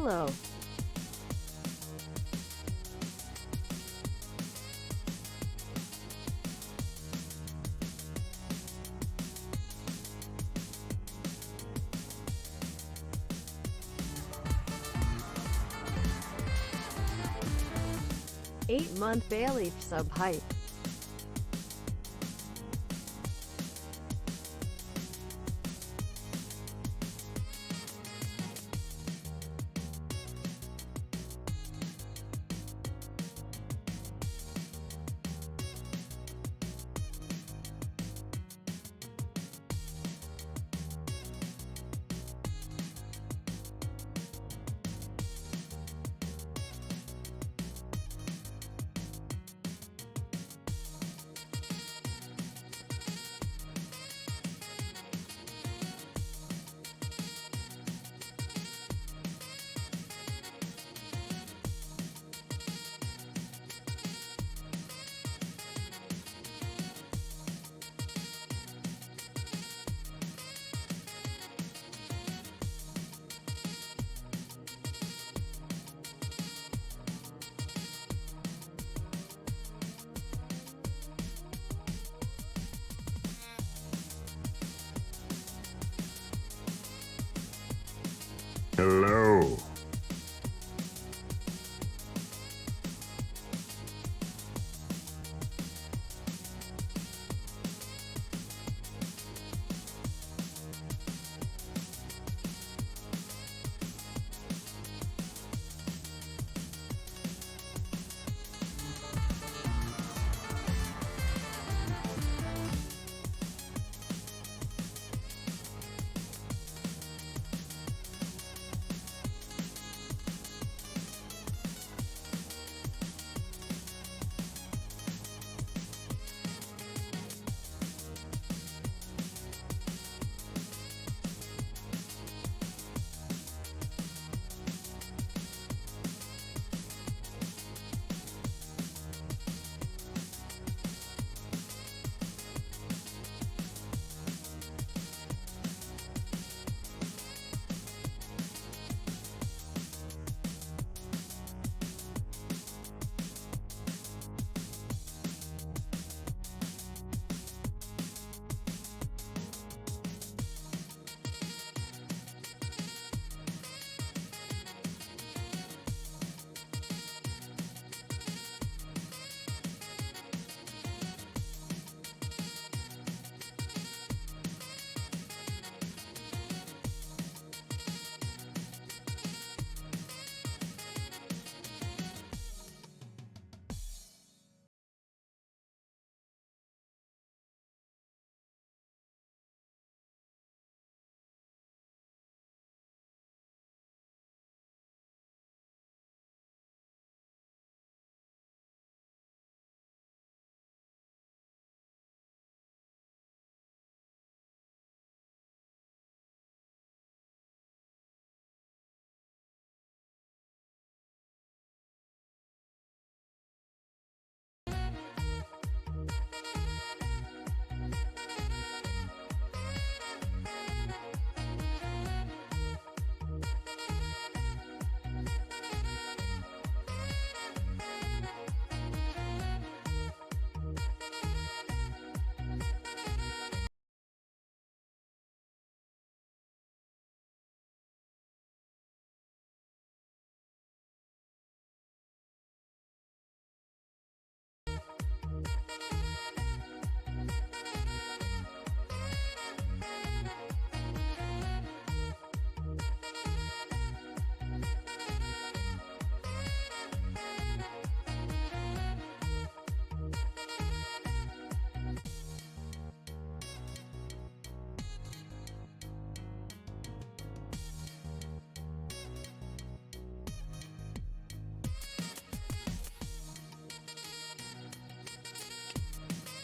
Hello. Eight-month Bailey sub hype. Hello.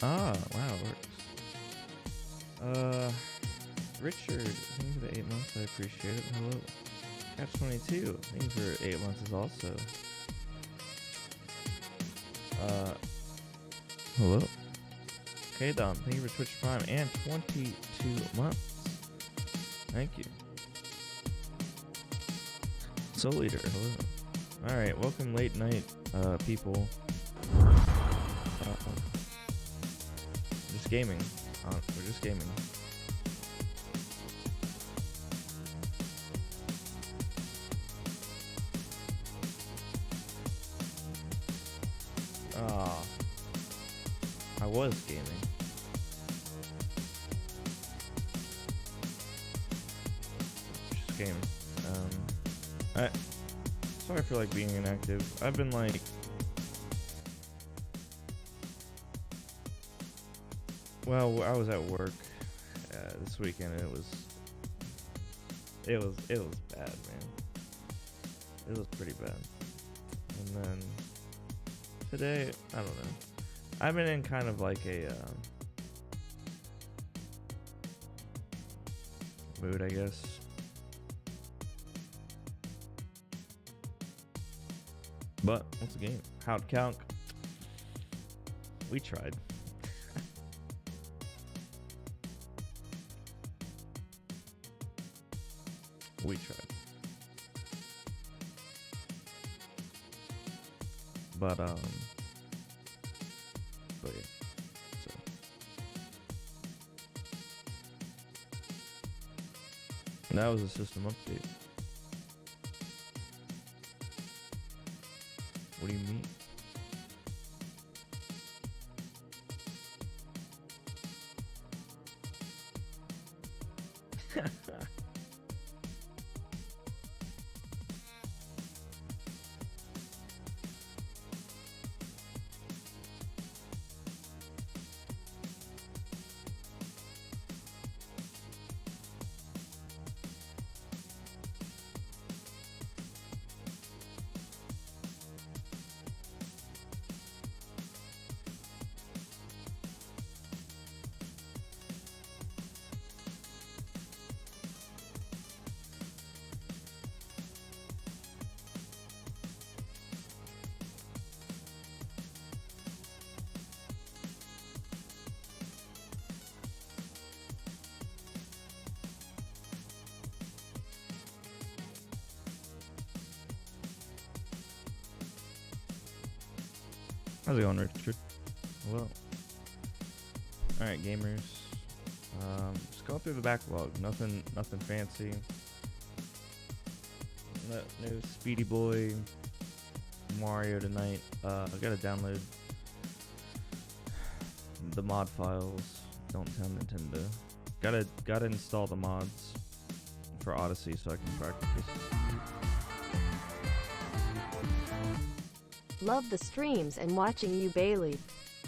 Ah, wow, it works. Richard, thank you for the 8 months. I appreciate it. Hello. Catch 22, thank you for 8 months as also. Hello. Okay, Dom, thank you for Twitch Prime and 22 months. Thank you. Soul Eater, hello. Alright, welcome late night, people. Just gaming. We're just gaming. I was gaming. Just gaming. Sorry for like being inactive. I've been like well, I was at work this weekend and it was bad, man. It was pretty bad. And then today, I don't know. I've been in kind of like a mood, I guess. But what's the game? How'd count? We tried. We tried. But yeah. So that was a system update. What do you mean? How's it going, Richard? Hello. Alright, gamers. Just going through the backlog. Nothing fancy. No Speedy Boy Mario tonight. I gotta download the mod files. Don't tell Nintendo. Gotta install the mods for Odyssey so I can practice. Love the streams and watching you, Bailey.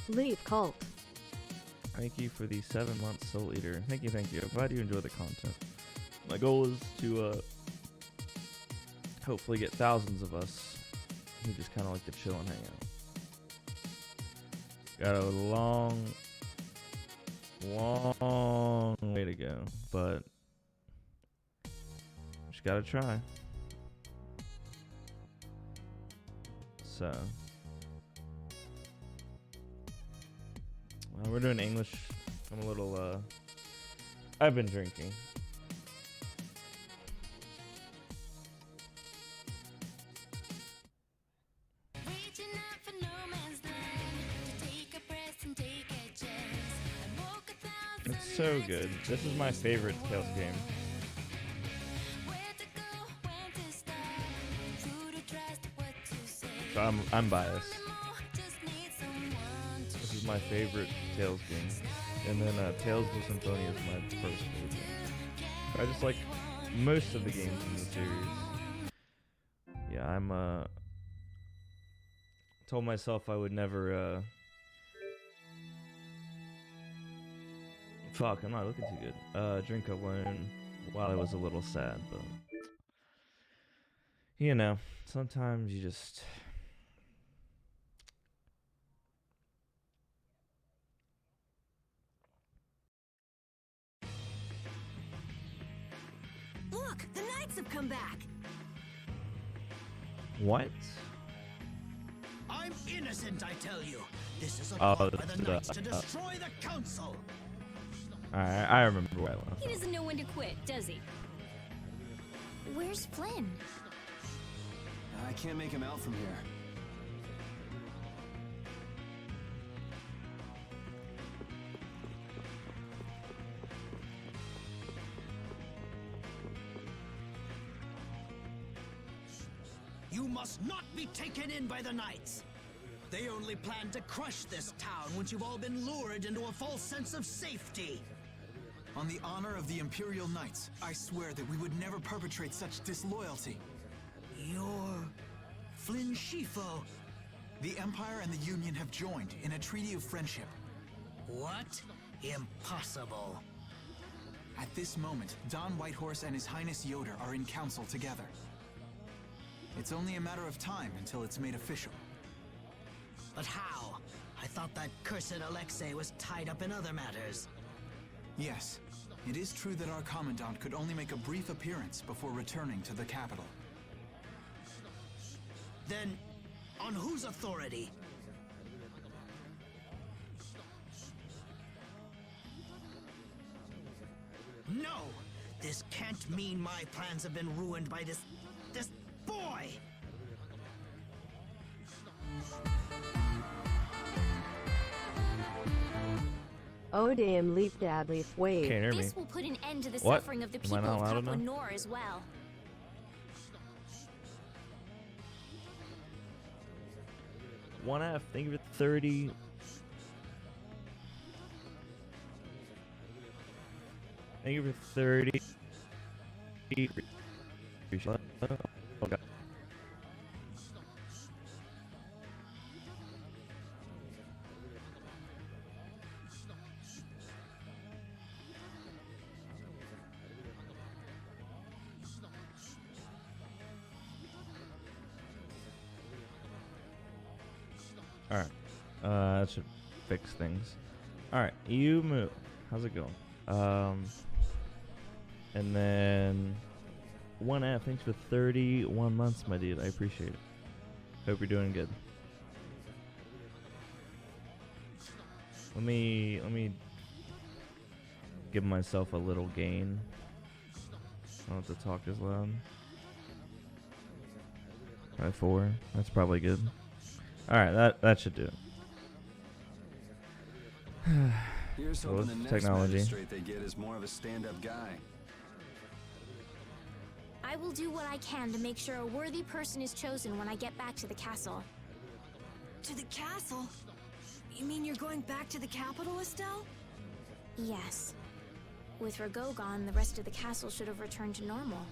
Leave cult. Thank you for the 7 months, Soul Eater. Thank you. I'm glad you enjoy the content. My goal is to hopefully get thousands of us who just kind of like to chill and hang out. Got a long way to go, but just gotta try. So we're doing English. I'm a little I've been drinking. It's so good. This is my favorite Tales game. So I'm biased. This is my favorite Tales game. And then Tales of Symphonia is my first favorite game. I just like most of the games in the series. Yeah, I'm told myself I would never fuck, I'm not looking too good. Drink alone while I was a little sad, but you know, sometimes you just Look, the Knights have come back. what? I'm innocent, I tell you. This is a Oh, plot by the Knights to destroy the Council. Alright, I remember where I left. He doesn't know when to quit, does he? Where's Flynn? I can't make him out from here. You must not be taken in by the knights. They only plan to crush this town once you've all been lured into a false sense of safety. On the honor of the Imperial Knights, I swear that we would never perpetrate such disloyalty. You're Flynn Shifo. The Empire and the Union have joined in a treaty of friendship. What? Impossible. At this moment, Don Whitehorse and His Highness Yoder are in council together. It's only a matter of time until it's made official. But how? I thought that cursed Alexei was tied up in other matters. Yes, it is true that our Commandant could only make a brief appearance before returning to the capital. Then, on whose authority? No! This can't mean my plans have been ruined by this boy! Oh damn, leap dad leaf wave. Can't hear me. This will put an end to the What? suffering of the Am I people not of loud Papua enough? Nor as well. One F. Thank you for 30. Thank you for 30. Oh, God. All right, that should fix things. All right, you move. How's it going? And then 1F. Thanks for 31 months, my dude. I appreciate it. Hope you're doing good. Let me give myself a little gain. I don't have to talk as loud. Alright, 4. That's probably good. Alright, that should do it. Here's Well, hoping the next technology. magistrate they get is more of a stand-up guy. I will do what I can to make sure a worthy person is chosen when I get back to the castle. To the castle? You mean you're going back to the capital, Estelle? Yes. With Rago gone, the rest of the castle should have returned to normal.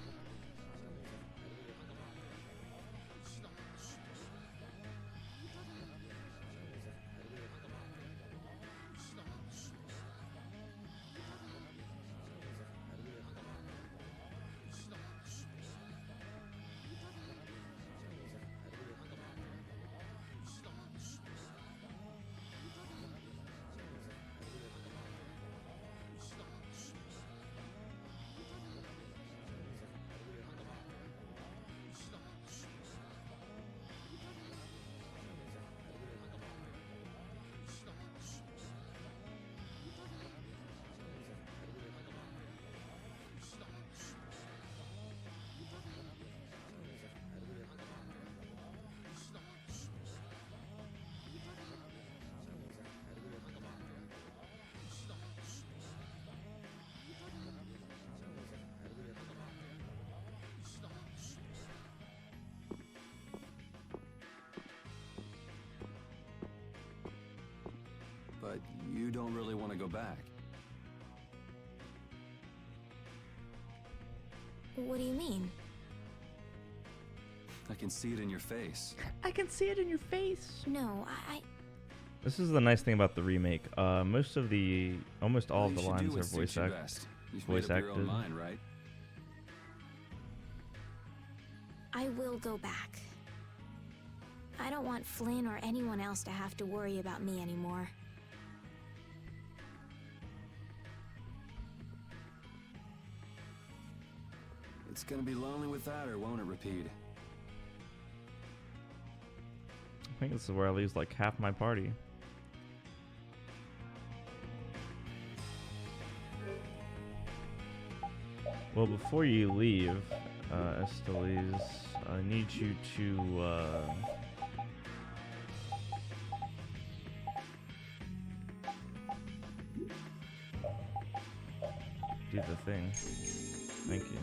But you don't really want to go back. What do you mean? I can see it in your face. I can see it in your face. No, This is the nice thing about the remake. Almost all of the lines are voice voice acted. Mind, right? I will go back. I don't want Flynn or anyone else to have to worry about me anymore. It's gonna be lonely without her, won't it, Repeat? I think this is where I lose like half my party. Well, before you leave, Esteliz, I need you to, do the thing. Thank you.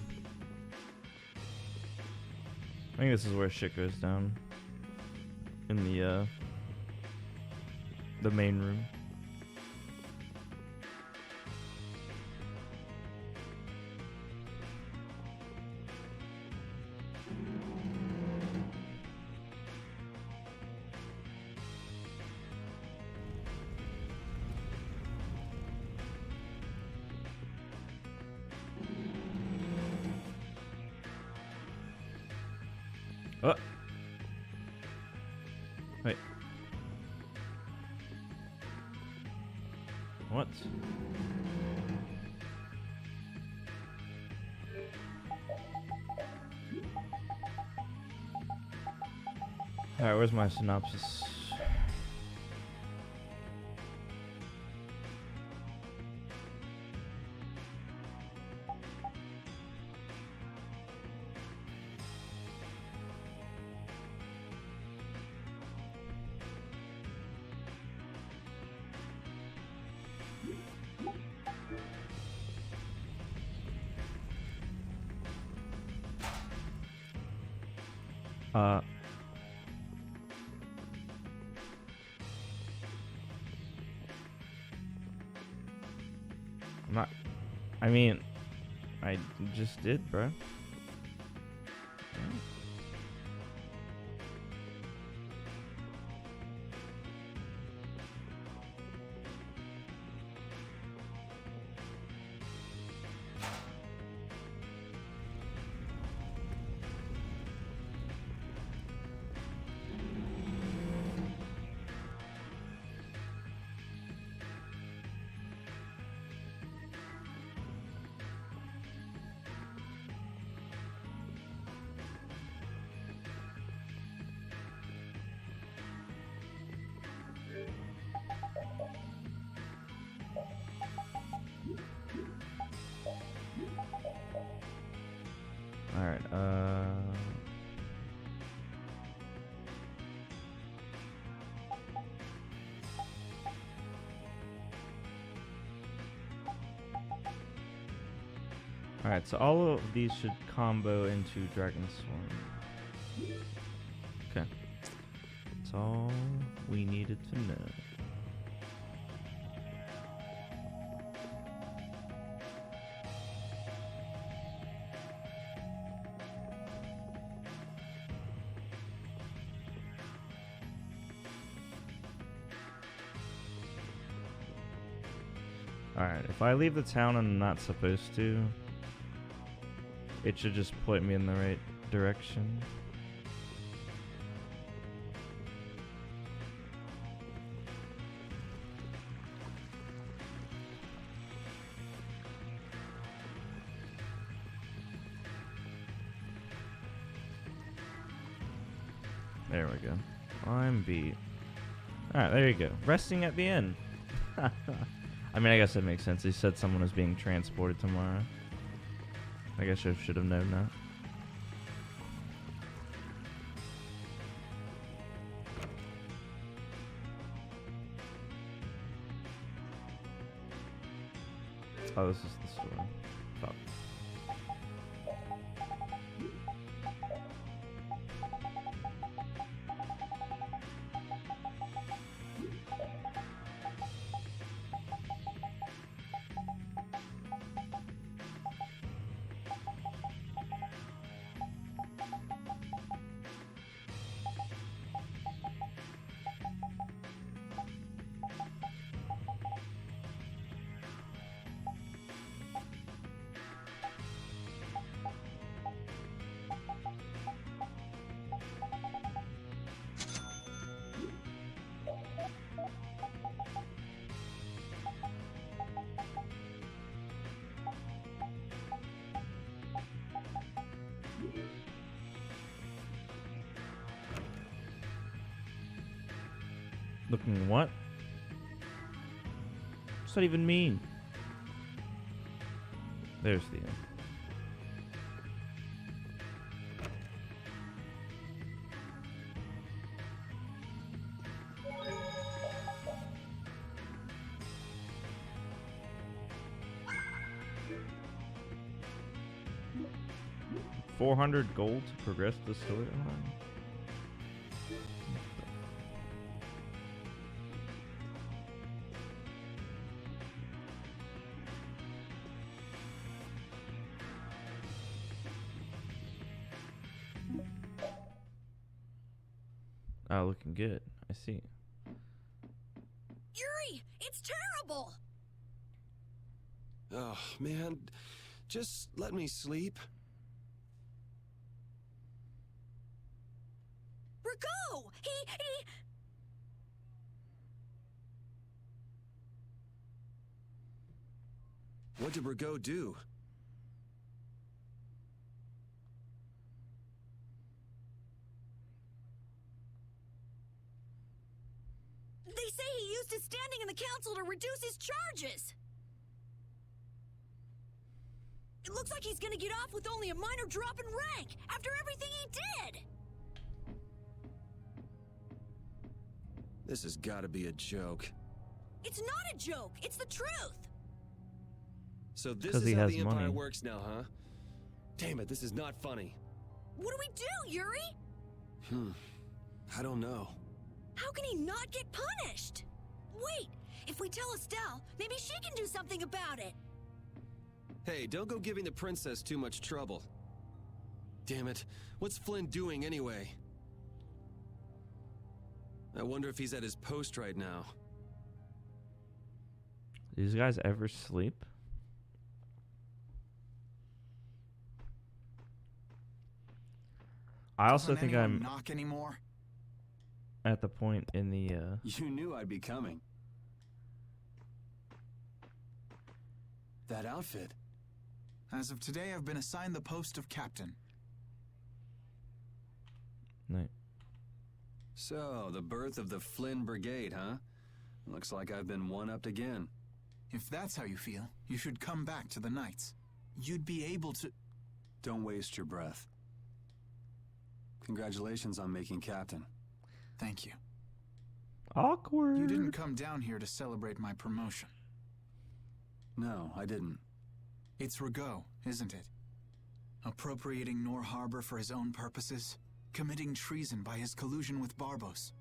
I think this is where shit goes down. In the main room. Oh. Wait. What? Alright, where's my synopsis? I'm not. I mean, I just did, bro. Alright, Alright, so all of these should combo into Dragon Swarm. Okay. That's all we needed to know. Alright, if I leave the town and I'm not supposed to, it should just point me in the right direction. There we go. I'm beat. Alright, there you go. Resting at the inn. I mean, I guess that makes sense. He said someone was being transported tomorrow. I guess I should have known that. Oh, this is the store. Fuck. Looking what? What's that even mean? There's the end. 400 gold to progress the storyline. Oh, looking good. I see. Yuri, it's terrible! Oh, man. Just let me sleep. Rigo! He... What did Rigo do? They say he used his standing in the council to reduce his charges! It looks like he's gonna get off with only a minor drop in rank after everything he did! This has got to be a joke. It's not a joke, it's the truth! So this 'Cause is he how has the Empire money. works now, huh? Damn it, this is not funny. What do we do, Yuri? I don't know. How can he not get punished? Wait, if we tell Estelle, maybe she can do something about it! Hey, don't go giving the princess too much trouble. Damn it, what's Flynn doing anyway? I wonder if he's at his post right now. These guys ever sleep? I also Doesn't think anyone I'm knock anymore? at the point in the You knew I'd be coming. That outfit. As of today, I've been assigned the post of captain. night. So, the birth of the Flynn Brigade, huh? Looks like I've been one-upped again. If that's how you feel, you should come back to the Knights. You'd be able to... Don't waste your breath. Congratulations on making captain. Thank you. Awkward. You didn't come down here to celebrate my promotion. No, I didn't. It's Rigo, isn't it? Appropriating Nor Harbor for his own purposes, committing treason by his collusion with Barbos.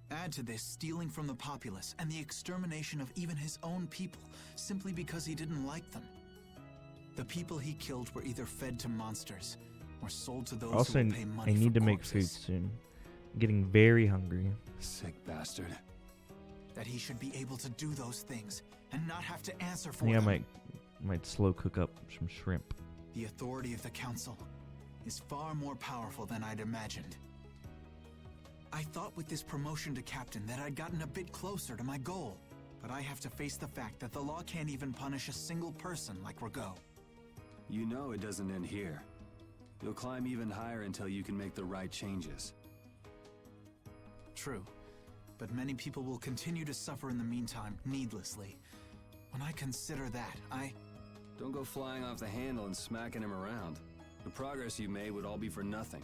Add to this stealing from the populace and the extermination of even his own people simply because he didn't like them. The people he killed were either fed to monsters or sold to those Also, who would pay money I need for to make food corpses. soon. I'm getting very hungry. Sick bastard. That he should be able to do those things and not have to answer I for think I them. might slow cook up some shrimp. The authority of the council is far more powerful than I'd imagined. I thought with this promotion to captain that I'd gotten a bit closer to my goal, but I have to face the fact that the law can't even punish a single person like Rigo. You know it doesn't end here. You'll climb even higher until you can make the right changes. True, but many people will continue to suffer in the meantime, needlessly. When I consider that, Don't go flying off the handle and smacking him around. The progress you made would all be for nothing.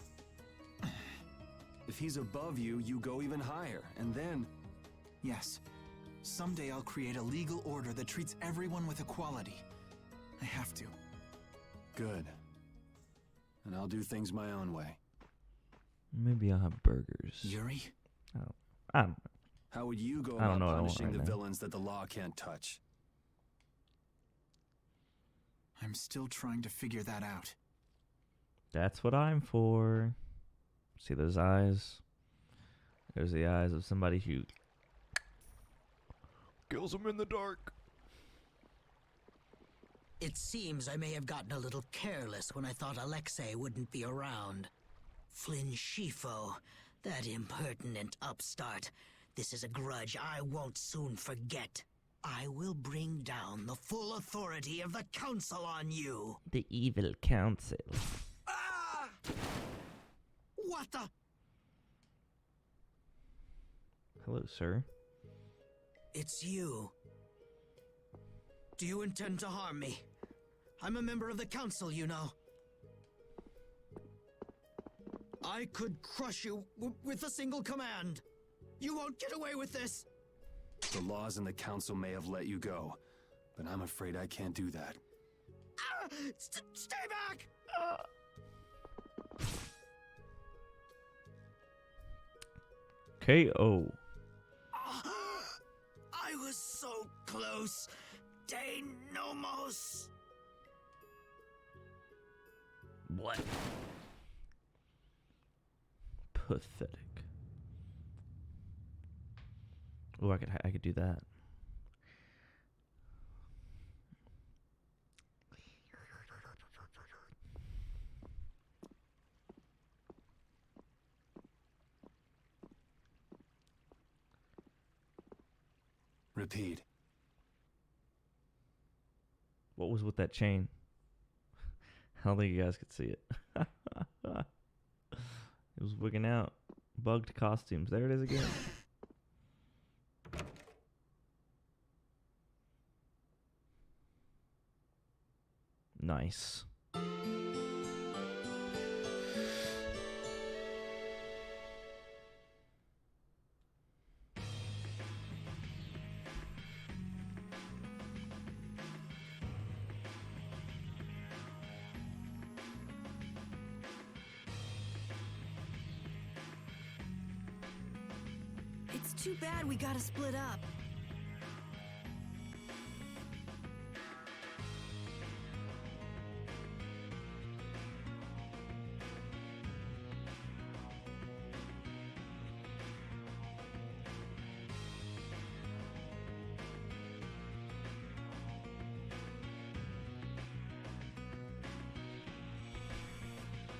If he's above you, you go even higher, and then... Yes, someday I'll create a legal order that treats everyone with equality. I have to. Good. And I'll do things my own way. Maybe I'll have burgers. Yuri? I don't know. How would you go I don't about know what I want punishing right the now. villains that the law can't touch? I'm still trying to figure that out. That's what I'm for. See those eyes? There's the eyes of somebody who kills them in the dark. It seems I may have gotten a little careless when I thought Alexei wouldn't be around. Flynn Shifo, that impertinent upstart. This is a grudge I won't soon forget. I will bring down the full authority of the council on you. The evil council. Ah! What the? Hello, sir. It's you. Do you intend to harm me? I'm a member of the council, you know. I could crush you with a single command. You won't get away with this. The laws and the council may have let you go, but I'm afraid I can't do that. Ah! Stay back! KO. I was so close. De nomos. What? Pathetic. Oh, I could do that. Repeat. What was with that chain? I don't think you guys could see it. It was wigging out. Bugged costumes. There it is again. Nice. It's too bad we gotta split up.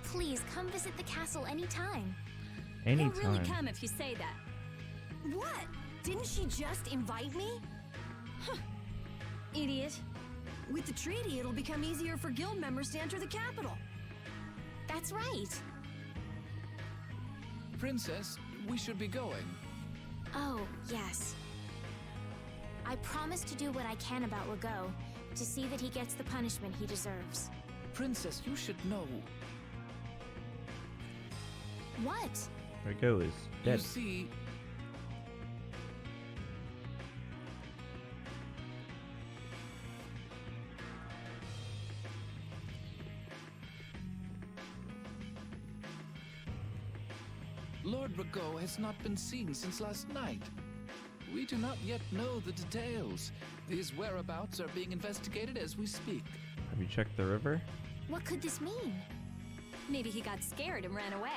Please come visit the castle anytime. He'll really Anytime. come if you say that. What? Didn't she just invite me? Huh. Idiot. With the treaty, it'll become easier for guild members to enter the capital. That's right. Princess, we should be going. Oh, yes. I promise to do what I can about Rago, to see that he gets the punishment he deserves. Princess, you should know. What? Rago is You dead. see, Lord Rago has not been seen since last night. We do not yet know the details. His whereabouts are being investigated as we speak. Have you checked the river? What could this mean? Maybe he got scared and ran away.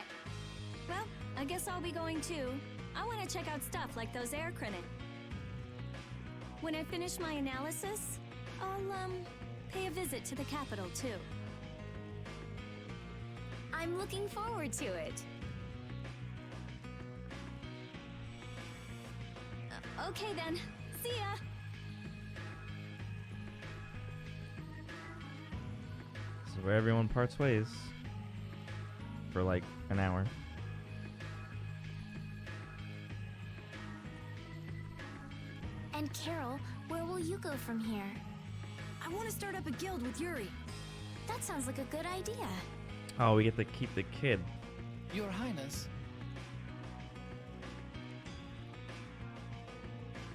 Well, I guess I'll be going too. I want to check out stuff like those air credit. When I finish my analysis, I'll, pay a visit to the capital too. I'm looking forward to it. Okay then. See ya! So where everyone parts ways. For like an hour. And Carol, where will you go from here? I want to start up a guild with Yuri. That sounds like a good idea. Oh, we get to keep the kid. Your Highness,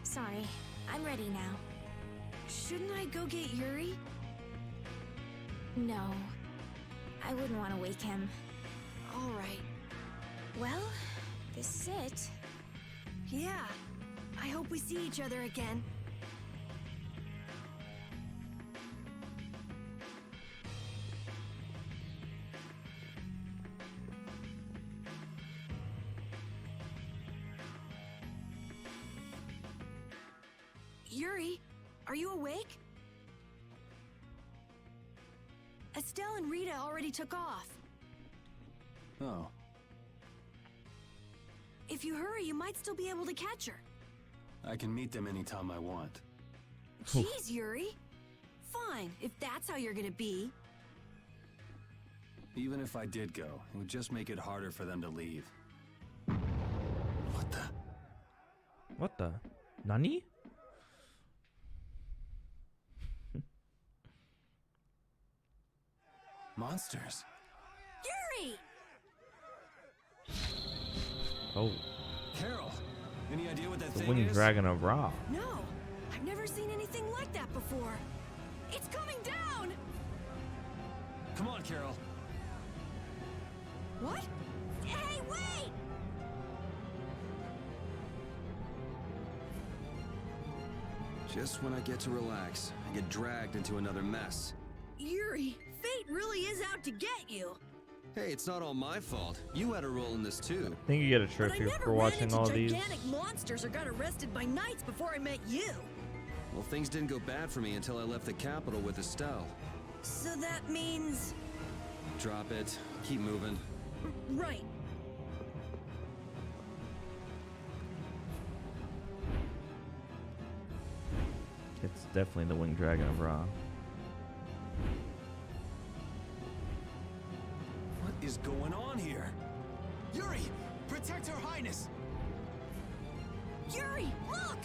Sorry, I'm ready now. Shouldn't I go get Yuri? No, I wouldn't want to wake him. All right. Well, this is it. Yeah. I hope we see each other again. Yuri, are you awake? Estelle and Rita already took off. Oh, If you hurry, you might still be able to catch her. I can meet them anytime I want. Jeez, Yuri. Fine, if that's how you're gonna be. Even if I did go, it would just make it harder for them to leave. What the? What the? Nani? Monsters? Yuri! Oh, Carol! Any idea what that the thing winged is? dragon of Ra. No, I've never seen anything like that before. It's coming down! Come on, Carol. What? Hey, wait! Just when I get to relax, I get dragged into another mess. Yuri, fate really is out to get you. Hey, it's not all my fault. You had a role in this too. I think you get a But I trophy never for ran watching into all these. gigantic monsters or got arrested by knights before I met you. Well, things didn't go bad for me until I left the capital with Estelle. So that means... Drop it. Keep moving. Right. It's definitely the Winged Dragon of Ra. What is going on here? Yuri! Protect Her Highness! Yuri, look!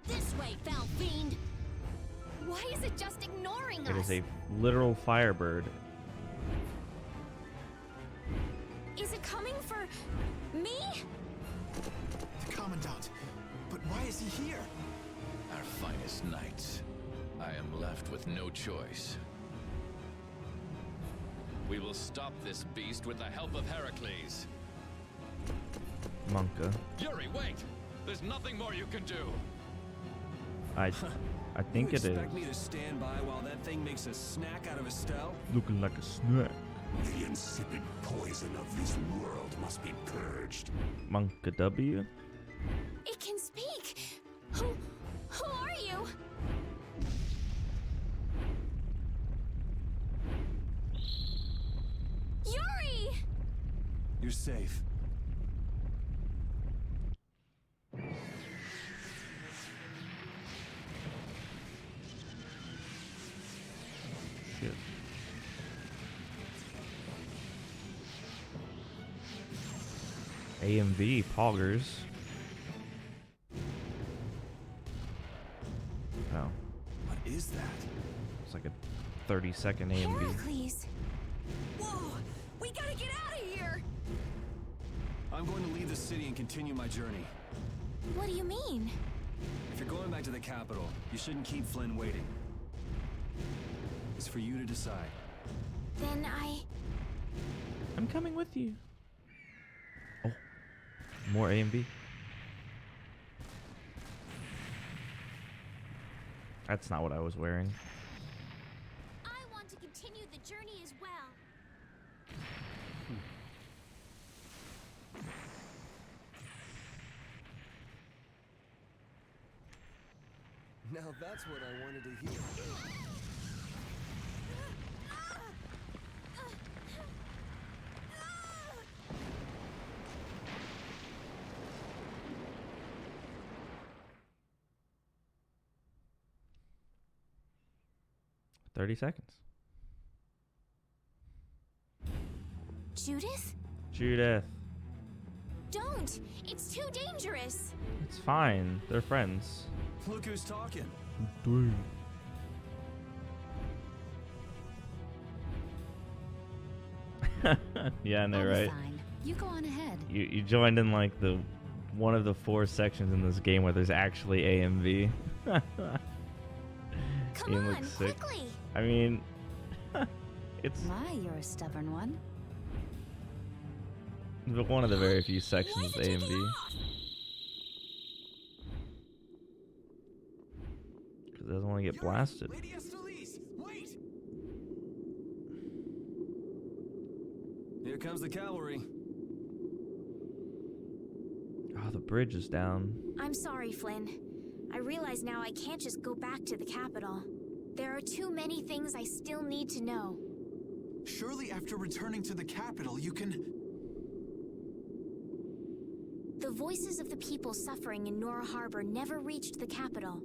This way, foul fiend! Why is it just ignoring It us? is a literal firebird. Is it coming for me? The Commandant. But why is he here? Our finest knights. I am left with no choice. We will stop this beast with the help of Heracles. Monka. Yuri, wait! There's nothing more you can do. I think you it is. expect me to stand by while that thing makes a snack out of Estelle? Looking like a snack. The insipid poison of this world must be purged. Monka W. It can speak! Who are you? Yuri! You're safe. Shit. AMV Poggers. Oh, What is that? it's like a 30-second AMV. Heracles! Whoa! We gotta get out of here! I'm going to leave the city and continue my journey. What do you mean? If you're going back to the capital, you shouldn't keep Flynn waiting. It's for you to decide. Then I'm coming with you. Oh, more AMV. That's not what I was wearing. I want to continue the journey as well. Now that's what I wanted to hear. $30 seconds. Judith? Judith. Don't! It's too dangerous! It's fine. They're friends. Look who's talking. Yeah, I know, I'll be right? fine. You go on ahead. You joined in like the one of the 4 sections in this game where there's actually AMV. Come Ian on, looks sick. quickly! I mean, it's My, you're a stubborn one. one of the very few sections of AMV. Because it doesn't want to get blasted. Lady Estelle, wait! Here comes the cavalry. Oh, the bridge is down. I'm sorry, Flynn. I realize now I can't just go back to the capital. There are too many things I still need to know. Surely after returning to the capital, you can... The voices of the people suffering in Nora Harbor never reached the capital.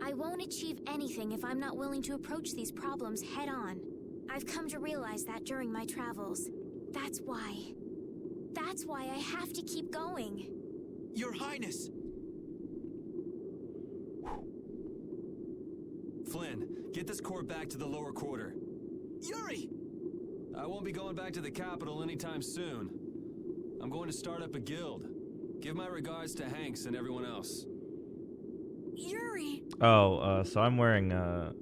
I won't achieve anything if I'm not willing to approach these problems head on. I've come to realize that during my travels. That's why I have to keep going. Your Highness! Flynn, get this corps back to the lower quarter. Yuri! I won't be going back to the capital anytime soon. I'm going to start up a guild. Give my regards to Hanks and everyone else. Yuri! Oh, so I'm wearing a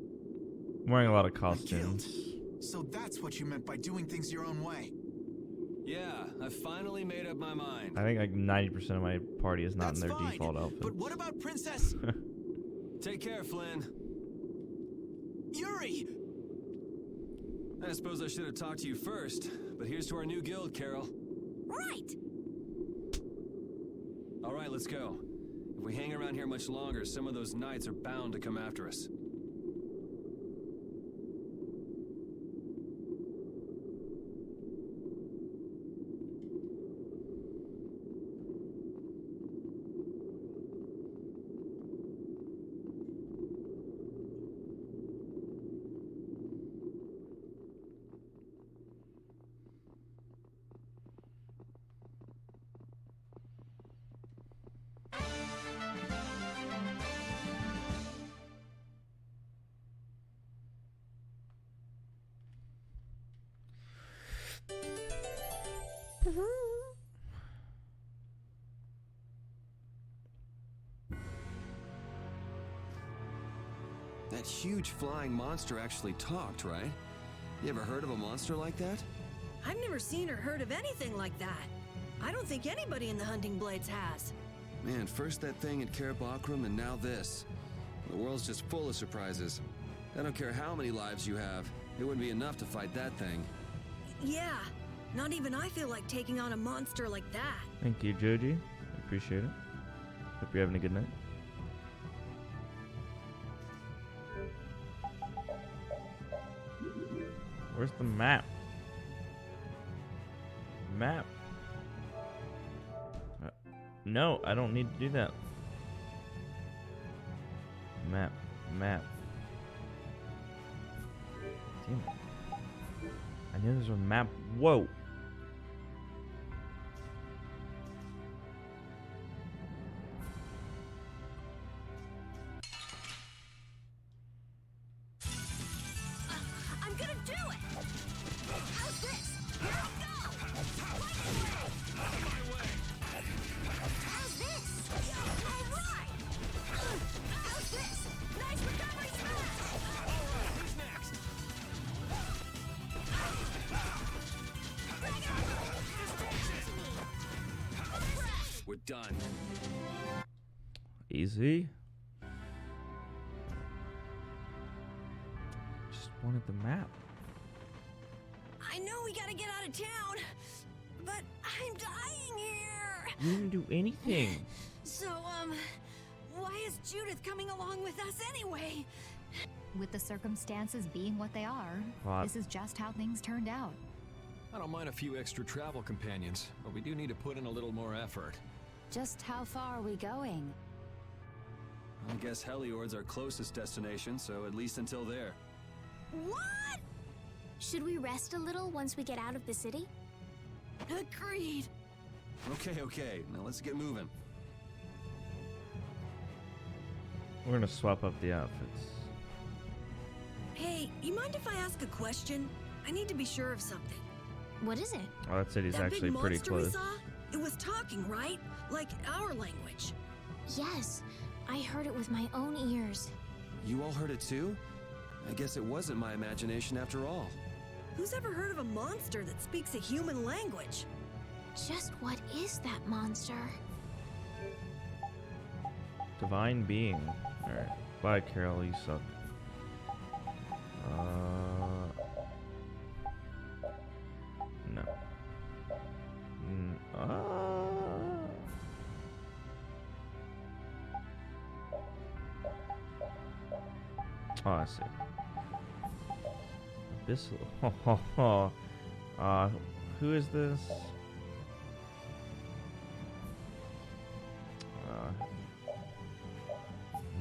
lot of costumes. So that's what you meant by doing things your own way. Yeah, I finally made up my mind. I think like 90% of my party is not in their fine, default outfits. but what about Princess... Take care, Flynn. Yuri! I suppose I should have talked to you first, but here's to our new guild, Carol. Right! All right, let's go. If we hang around here much longer, some of those knights are bound to come after us. That huge flying monster actually talked, right? You ever heard of a monster like that? I've never seen or heard of anything like that. I don't think anybody in the Hunting Blades has. Man, first that thing at Cair Bakram and now this. The world's just full of surprises. I don't care how many lives you have, it wouldn't be enough to fight that thing. Yeah, not even I feel like taking on a monster like that. Thank you, Joji. I appreciate it. Hope you're having a good night. Where's the map? Map. No, I don't need to do that. Map. Map. Damn it. I knew there was a map. Whoa. I'm gonna do it! How's this? Here I go! How's this? All right! How's this? Nice recovery smash! Alright, who's next? We're done. Easy. Just wanted the map. I know we gotta get out of town, but I'm dying here. You didn't do anything. So, why is Judith coming along with us anyway? With the circumstances being what they are, What? this is just how things turned out. I don't mind a few extra travel companions, but we do need to put in a little more effort. Just how far are we going? I guess Heliord's our closest destination, so at least until there. What? Should we rest a little once we get out of the city? Agreed. Okay, now let's get moving. We're gonna swap up the outfits. Hey, you mind if I ask a question? I need to be sure of something. What is it? Oh, that city's That actually big pretty monster close. we saw? It was talking, right? Like our language. Yes, I heard it with my own ears. You all heard it too? I guess it wasn't my imagination after all. Who's ever heard of a monster that speaks a human language? Just what is that monster? Divine being. Alright. Bye, Carol. You suck. No. Oh, I see. This. Who is this?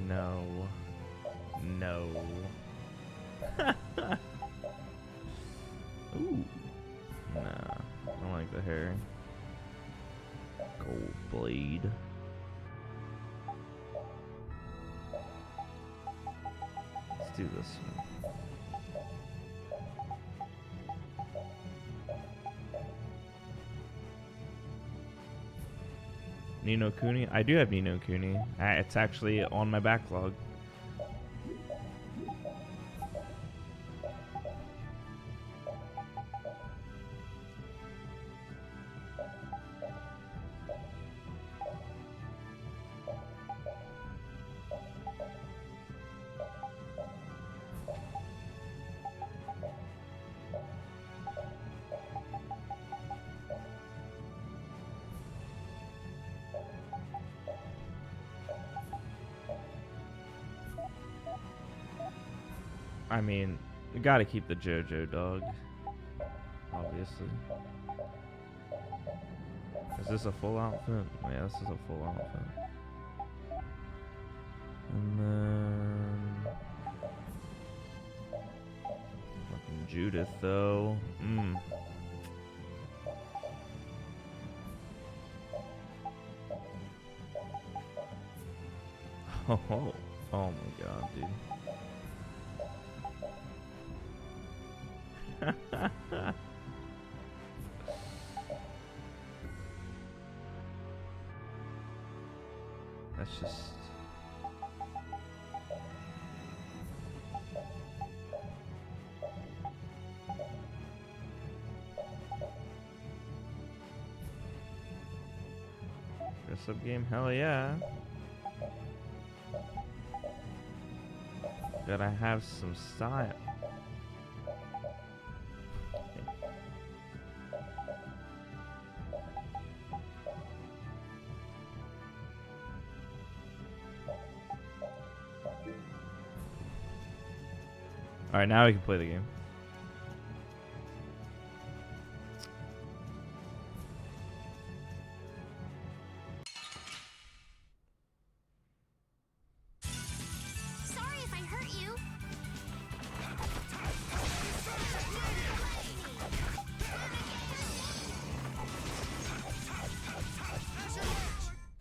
No. No. Ooh. Nah. I don't like the hair. Gold blade. Let's do this one. Ni no Kuni? I do have Ni no Kuni. It's actually on my backlog. I mean, we gotta keep the JoJo dog. Obviously. Is this a full outfit? Yeah, this is a full outfit. And then... fucking Judith, though. Oh my god, dude. That's just... dress up game? Hell yeah. Gotta have some style. Alright, now we can play the game. Sorry if I hurt you.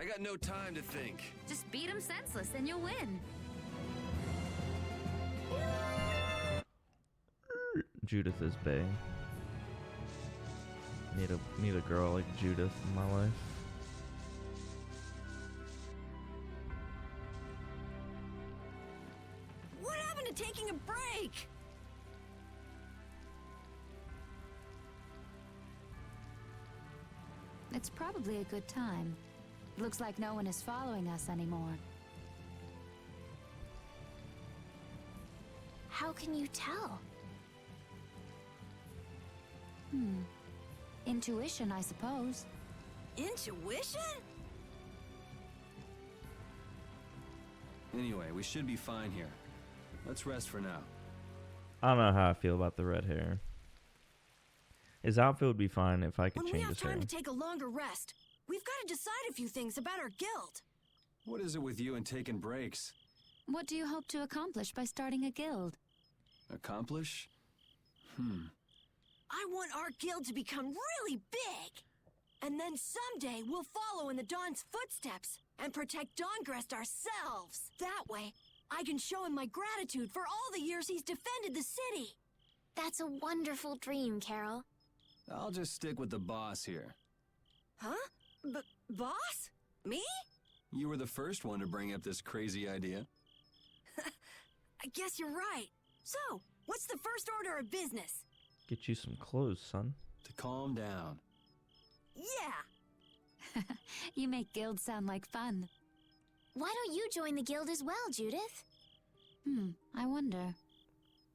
I got no time to think. Just beat him senseless and you'll win. Judith is bae. Need a girl like Judith in my life. What happened to taking a break? It's probably a good time. Looks like no one is following us anymore. How can you tell? Intuition, I suppose. Intuition? Anyway, we should be fine here. Let's rest for now. I don't know how I feel about the red hair. His outfit would be fine if I could When we change have his hair. time to take a longer rest, we've got to decide a few things about our guild. What is it with you and taking breaks? What do you hope to accomplish by starting a guild? Accomplish? I want our guild to become really big. And then someday we'll follow in the Dawn's footsteps and protect Dawngrest ourselves. That way, I can show him my gratitude for all the years he's defended the city. That's a wonderful dream, Carol. I'll just stick with the boss here. Huh? Boss? Me? You were the first one to bring up this crazy idea. I guess you're right. So, what's the first order of business? Get you some clothes, son. To calm down. Yeah! You make guilds sound like fun. Why don't you join the guild as well, Judith? I wonder.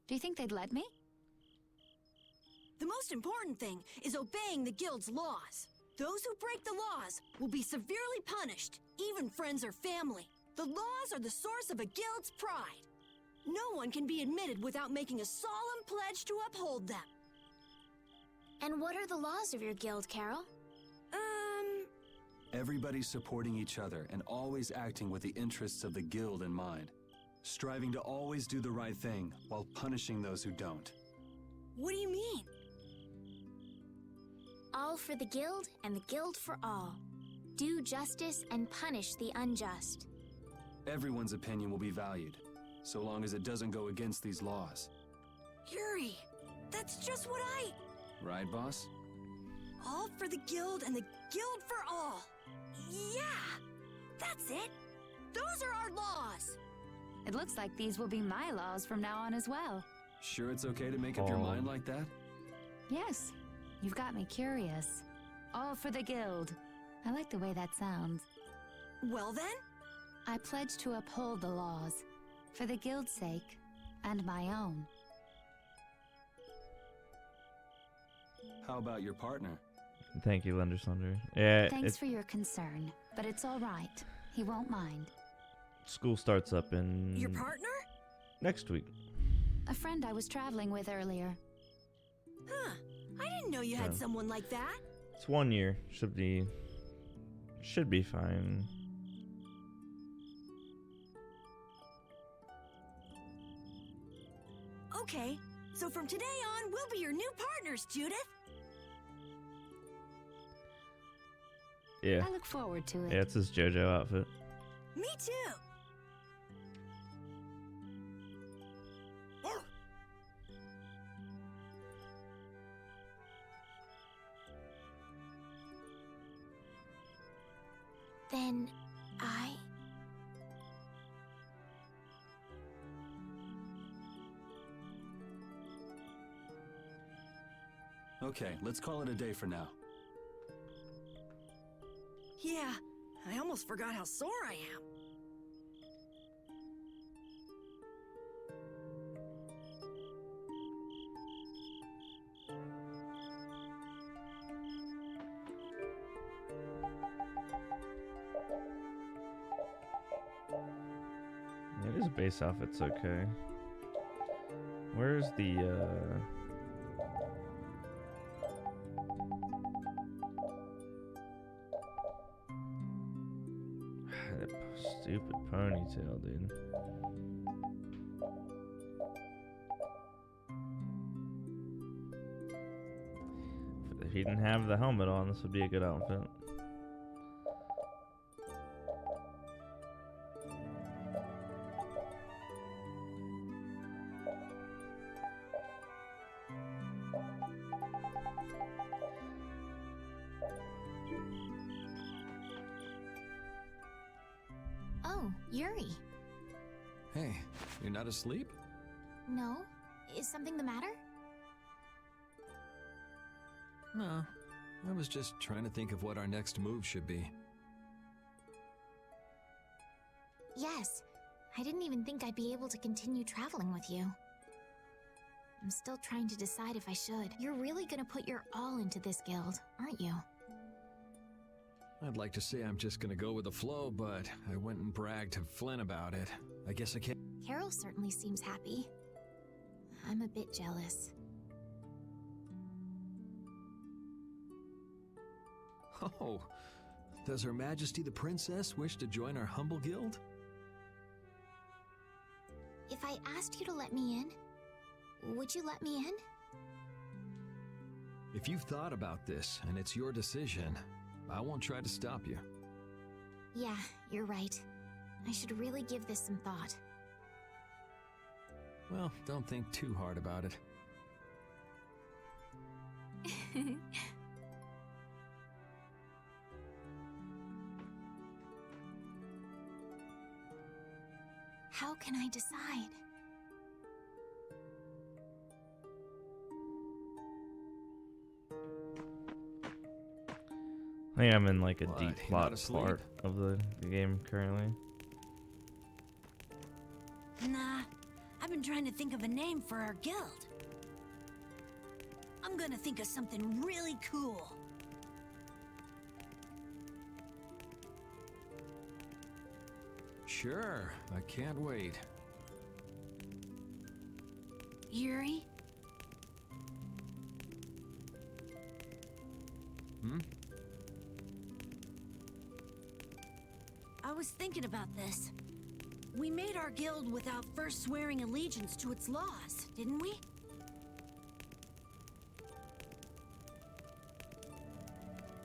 Do you think they'd let me? The most important thing is obeying the guild's laws. Those who break the laws will be severely punished, even friends or family. The laws are the source of a guild's pride. No one can be admitted without making a solemn pledge to uphold them. And what are the laws of your guild, Carol? Everybody supporting each other and always acting with the interests of the guild in mind. Striving to always do the right thing while punishing those who don't. What do you mean? All for the guild and the guild for all. Do justice and punish the unjust. Everyone's opinion will be valued, so long as it doesn't go against these laws. Yuri, that's just what Right, boss? All for the guild and the guild for all. Yeah, that's it. Those are our laws. It looks like these will be my laws from now on as well. Sure it's okay to make up your mind like that? Yes, you've got me curious. All for the guild. I like the way that sounds. Well then? I pledge to uphold the laws, for the guild's sake, and my own. How about your partner? Thank you, Lendersunder. Yeah, Thanks for your concern, but it's all right. He won't mind. School starts up in... Your partner? next week. A friend I was traveling with earlier. Huh. I didn't know you had someone like that. It's 1 year. Should be fine. Okay, so from today on, we'll be your new partners, Judith. Yeah. I look forward to it. Yeah, it's his JoJo outfit. Me too. Then I... Okay, let's call it a day for now. Yeah, I almost forgot how sore I am. Yeah, his base outfit's okay. Where's the that stupid ponytail, dude. If he didn't have the helmet on, this would be a good outfit. Oh, Yuri. Hey, you're not asleep? No? Is something the matter? No. I was just trying to think of what our next move should be. Yes. I didn't even think I'd be able to continue traveling with you. I'm still trying to decide if I should. You're really gonna put your all into this guild, aren't you? I'd like to say I'm just gonna go with the flow, but I went and bragged to Flynn about it. I guess I can't. Carol certainly seems happy. I'm a bit jealous. Oh, does Her Majesty the Princess wish to join our humble guild? If I asked you to let me in, would you let me in? If you've thought about this and it's your decision, I won't try to stop you. Yeah, you're right. I should really give this some thought. Well, don't think too hard about it. How can I decide? I think I'm in like a What, deep you're plot not asleep? part of the game currently. Nah, I've been trying to think of a name for our guild. I'm gonna think of something really cool. Sure, I can't wait. Yuri? Hmm? I was thinking about this. We made our guild without first swearing allegiance to its laws, didn't we?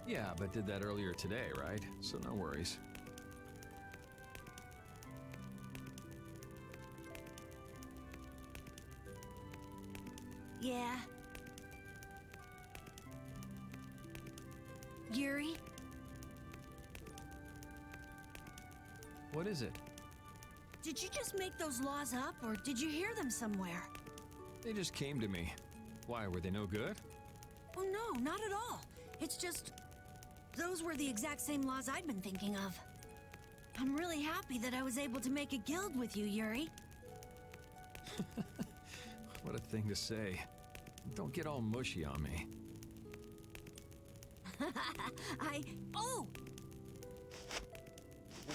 Yeah, but did that earlier today, right? So no worries. Yeah. Yuri? What is it? Did you just make those laws up, or did you hear them somewhere? They just came to me. Why, were they no good? Oh no, not at all. It's just... those were the exact same laws I'd been thinking of. I'm really happy that I was able to make a guild with you, Yuri. What a thing to say. Don't get all mushy on me. Oh!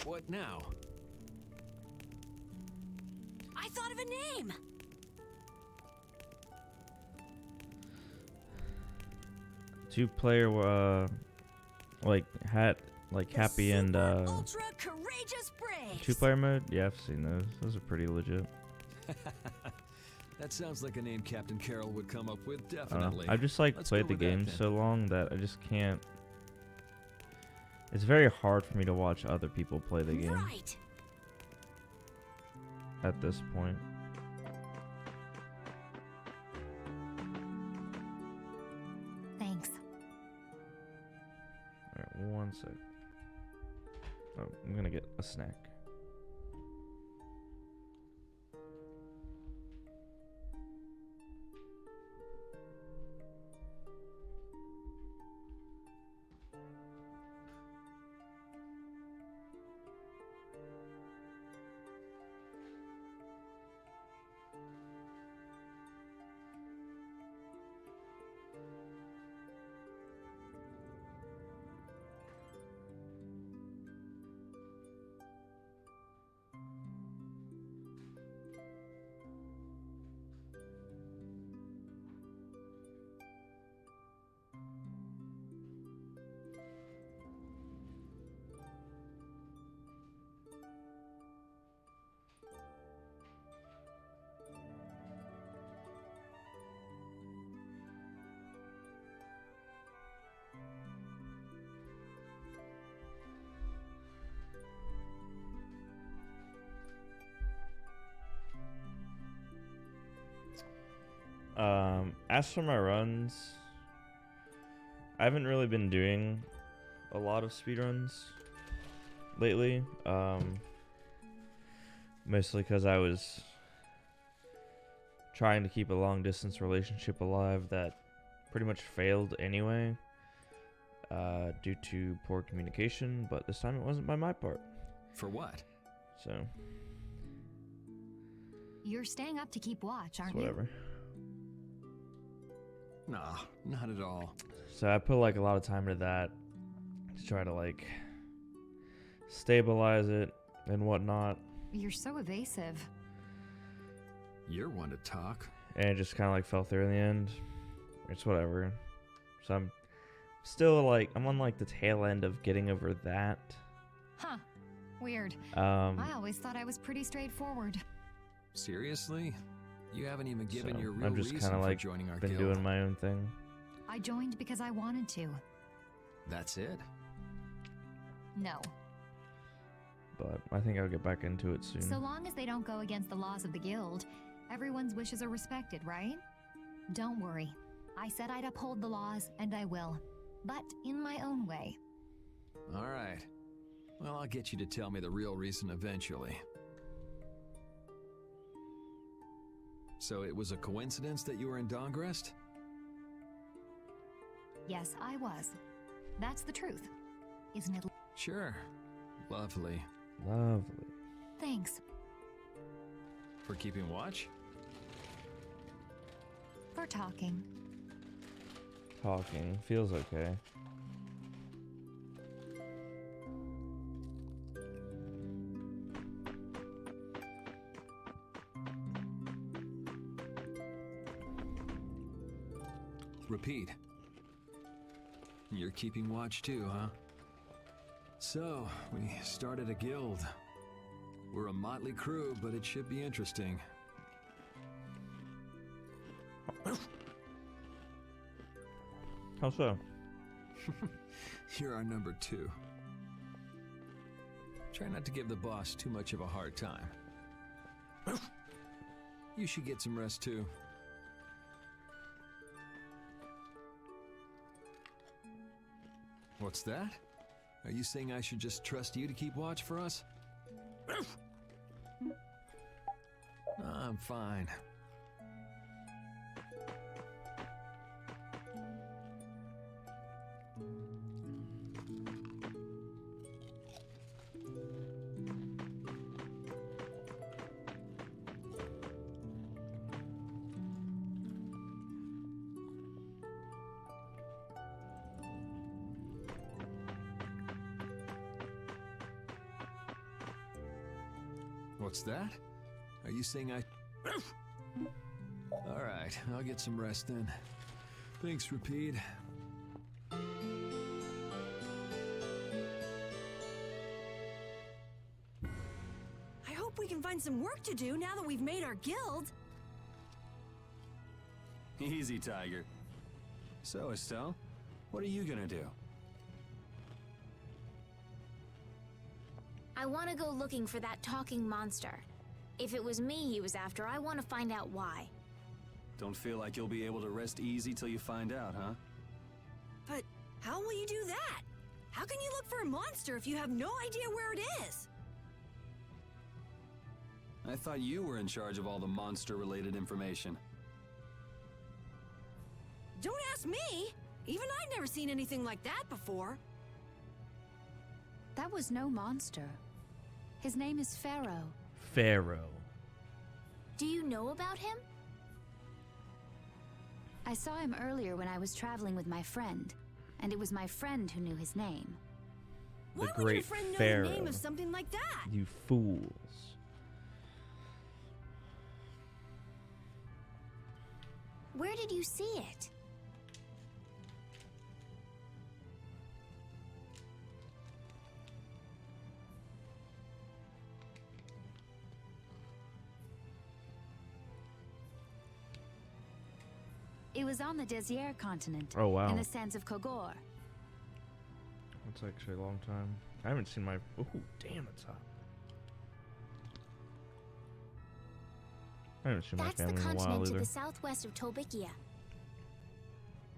What now? I thought of a name! 2-player, like happy and Ultra courageous brave. 2-player mode. Yeah, I've seen those. Those are pretty legit. That sounds like a name Captain Carroll would come up with, I don't definitely. know. I've just like Let's played go the with that, game then. so long that I just can't. It's very hard for me to watch other people play the game Right. at this point. Thanks. Alright, one sec. Oh, I'm gonna get a snack. As for my runs, I haven't really been doing a lot of speedruns lately. Mostly because I was trying to keep a long distance relationship alive that pretty much failed anyway, due to poor communication, but this time it wasn't by my part. For what? So, You're staying up to keep watch, aren't it's whatever. Nah, not at all. So I put like a lot of time into that to try to like stabilize it and whatnot, you? You're so evasive. You're one to talk. and it just kind of like fell through in the end. It's whatever. So I'm still like, I'm on like the tail end of getting over that. Huh. Weird. Um, I always thought I was pretty straightforward. Seriously? You haven't even given so your real I'm just reason kind of for like joining our been guild. doing my own thing. I joined because I wanted to. That's it? No. But I think I'll get back into it soon. So long as they don't go against the laws of the guild, everyone's wishes are respected, right? Don't worry. I said I'd uphold the laws, and I will. But in my own way. All right. Well, I'll get you to tell me the real reason eventually. So it was a coincidence that you were in Dongrest? Yes, I was. That's the truth. Isn't it? Sure. Lovely. Lovely. Thanks. For keeping watch? For talking. Talking feels okay. Repeat. You're keeping watch too, huh? So, we started a guild. We're a motley crew, but it should be interesting. How so? You're our number 2. Try not to give the boss too much of a hard time. You should get some rest too. What's that? Are you saying I should just trust you to keep watch for us? I'm fine. What's that? Are you saying I... Alright, I'll get some rest then. Thanks, Repeat. find some work to do now that we've made our guild. Easy, Tiger. So, Estelle, what are you gonna do? I want to go looking for that talking monster. If it was me he was after, I want to find out why. Don't feel like you'll be able to rest easy till you find out, huh? But how will you do that? How can you look for a monster if you have no idea where it is? I thought you were in charge of all the monster-related information. Don't ask me! Even I've never seen anything like that before. That was no monster. His name is Pharaoh. Pharaoh. Do you know about him? I saw him earlier when I was traveling with my friend, and it was my friend who knew his name. The Why would your great friend know Pharaoh. the name of something like that? You fools. Where did you see it? It was on the Désir continent. Oh, wow. In the sands of Kogor. That's actually a long time. I haven't seen my... Ooh, damn, it's hot. I haven't seen That's my the family in a while continent to either. the southwest of Tolbikia.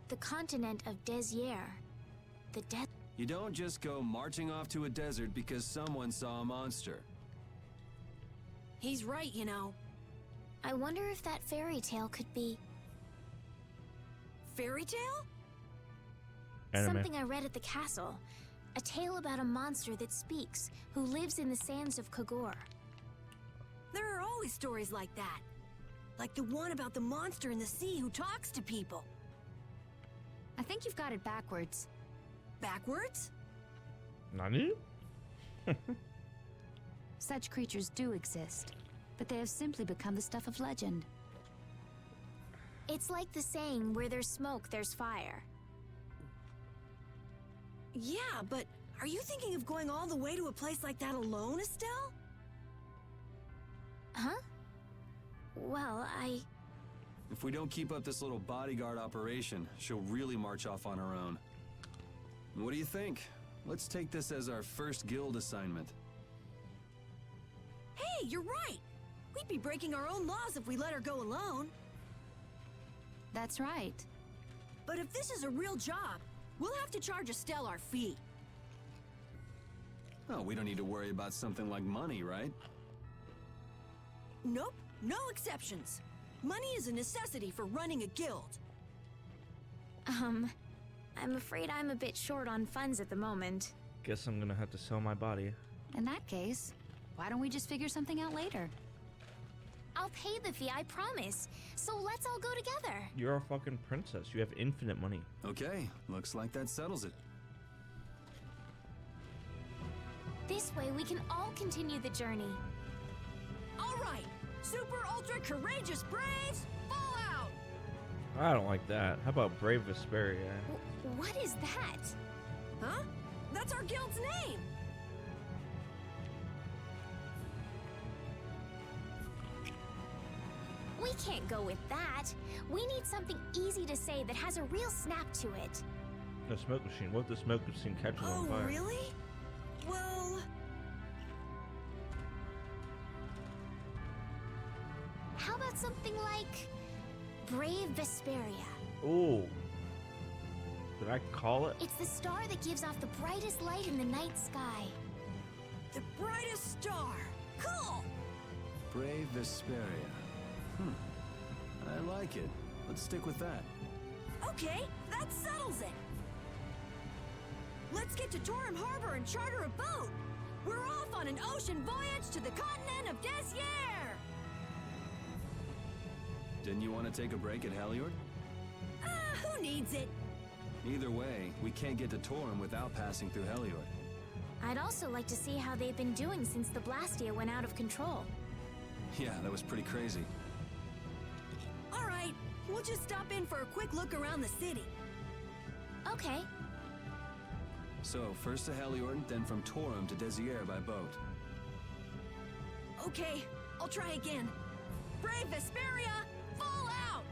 The continent of Désir. The death. You don't just go marching off to a desert because someone saw a monster. He's right, you know. I wonder if that fairy tale could be Fairy tale? Anime. something I read at the castle. A tale about a monster that speaks, who lives in the sands of Kogor. There are always stories like that. Like the one about the monster in the sea who talks to people. I think you've got it backwards. Backwards? Nani? Such creatures do exist, but they have simply become the stuff of legend. It's like the saying, where there's smoke, there's fire. Yeah, but are you thinking of going all the way to a place like that alone, Estelle? Huh? Well, If we don't keep up this little bodyguard operation, she'll really march off on her own. What do you think? Let's take this as our first guild assignment. Hey, you're right! We'd be breaking our own laws if we let her go alone. That's right. But if this is a real job, we'll have to charge Estelle our fee. Oh, we don't need to worry about something like money, right? Nope, no exceptions. Money is a necessity for running a guild. I'm afraid I'm a bit short on funds at the moment. Guess I'm gonna have to sell my body. In that case, why don't we just figure something out later? I'll pay the fee, I promise. So let's all go together. You're a fucking princess. You have infinite money. Okay, looks like that settles it. This way we can all continue the journey. All right, super ultra courageous braves, fall out! I don't like that. How about Brave Vesperia? What is that? Huh? That's our guild's name! We can't go with that. We need something easy to say that has a real snap to it. The smoke machine. What if the smoke machine catches on Oh, fire? really? Well... How about something like Brave Vesperia? Ooh. Did I call it? It's the star that gives off the brightest light in the night sky. The brightest star! Cool! Brave Vesperia. I like it. Let's stick with that. Okay, that settles it! Let's get to Torim Harbor and charter a boat! We're off on an ocean voyage to the continent of Désir! Didn't you want to take a break at Heliord? Who needs it? Either way, we can't get to Torim without passing through Heliord. I'd also like to see how they've been doing since the Blastia went out of control. Yeah, that was pretty crazy. All right, we'll just stop in for a quick look around the city. Okay. So, first to Heliord, then from Torim to Désir by boat. Okay, I'll try again. Brave Vesperia, fall out!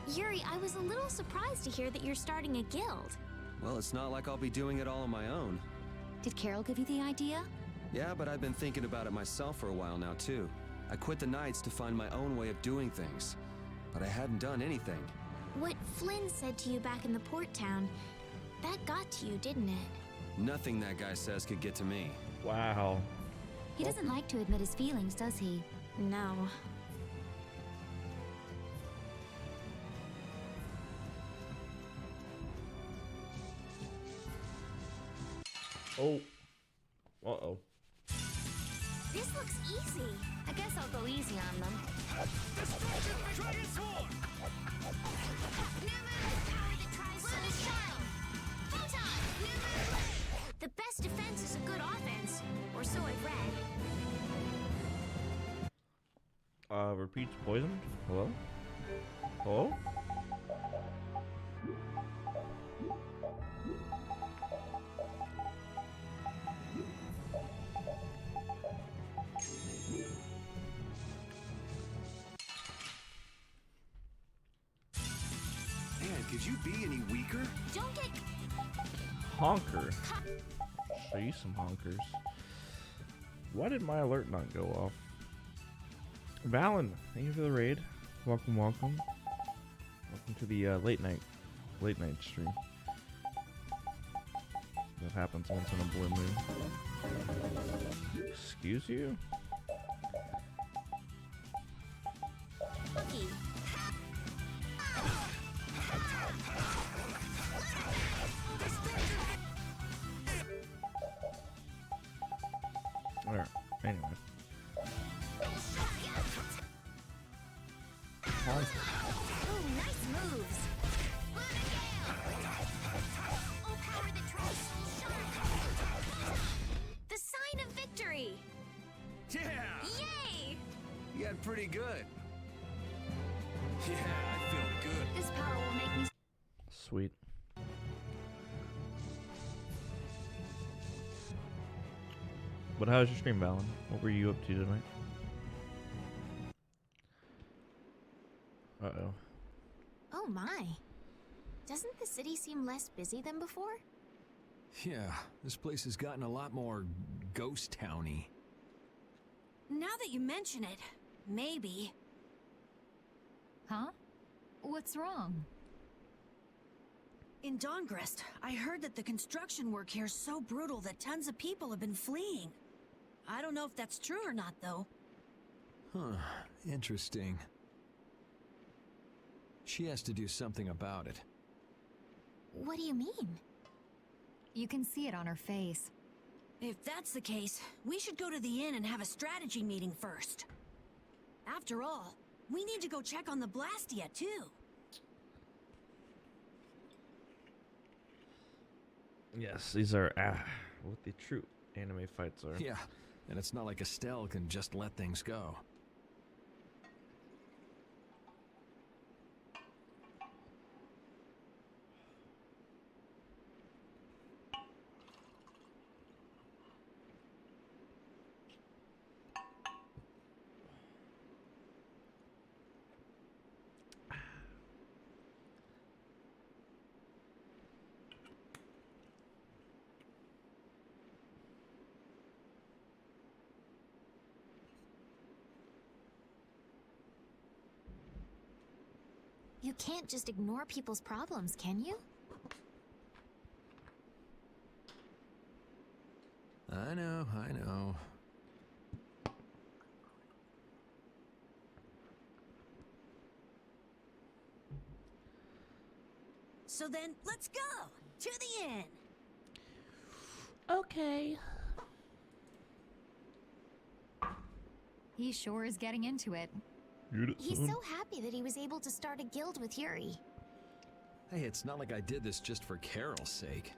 Yuri, I was a little surprised to hear that you're starting a guild. Well, it's not like I'll be doing it all on my own. Did Carol give you the idea? Yeah, but I've been thinking about it myself for a while now, too. I quit the Knights to find my own way of doing things. But I hadn't done anything. What Flynn said to you back in the port town, that got to you, didn't it? Nothing that guy says could get to me. Wow. He doesn't like to admit his feelings, does he? No. Oh. Uh-oh. This looks easy. I guess I'll go easy on them. The best defense is a good offense, or so I've read. Repeats poisoned? Hello? Hello? Man, could you be any weaker? Don't get Honker. Show you some honkers. Why did my alert not go off? Valen, thank you for the raid. Welcome, welcome. Welcome to the late night stream. That happens once in a blue moon. Excuse you? cookie. Alright, anyway. Ooh, nice moves. The sign of victory. Yeah! Yay! You got pretty good. Yeah, I feel good. This power will make me. Sweet. But how was your stream, Valen? What were you up to tonight? Uh-oh. Oh my. Doesn't the city seem less busy than before? Yeah, this place has gotten a lot more ghost towny. Now that you mention it, maybe. Huh? What's wrong? In Dawngrest, I heard that the construction work here is so brutal that tons of people have been fleeing. I don't know if that's true or not, though. Huh, interesting. She has to do something about it. What do you mean? You can see it on her face. If that's the case, we should go to the inn and have a strategy meeting first. After all, we need to go check on the Blastia, too. Yes, these are what the true anime fights are. Yeah, and it's not like Estelle can just let things go. You can't just ignore people's problems, can you? I know, I know. So then, let's go! To the inn! Okay. He sure is getting into it. He's so happy that he was able to start a guild with Yuri. Hey, it's not like I did this just for Carol's sake.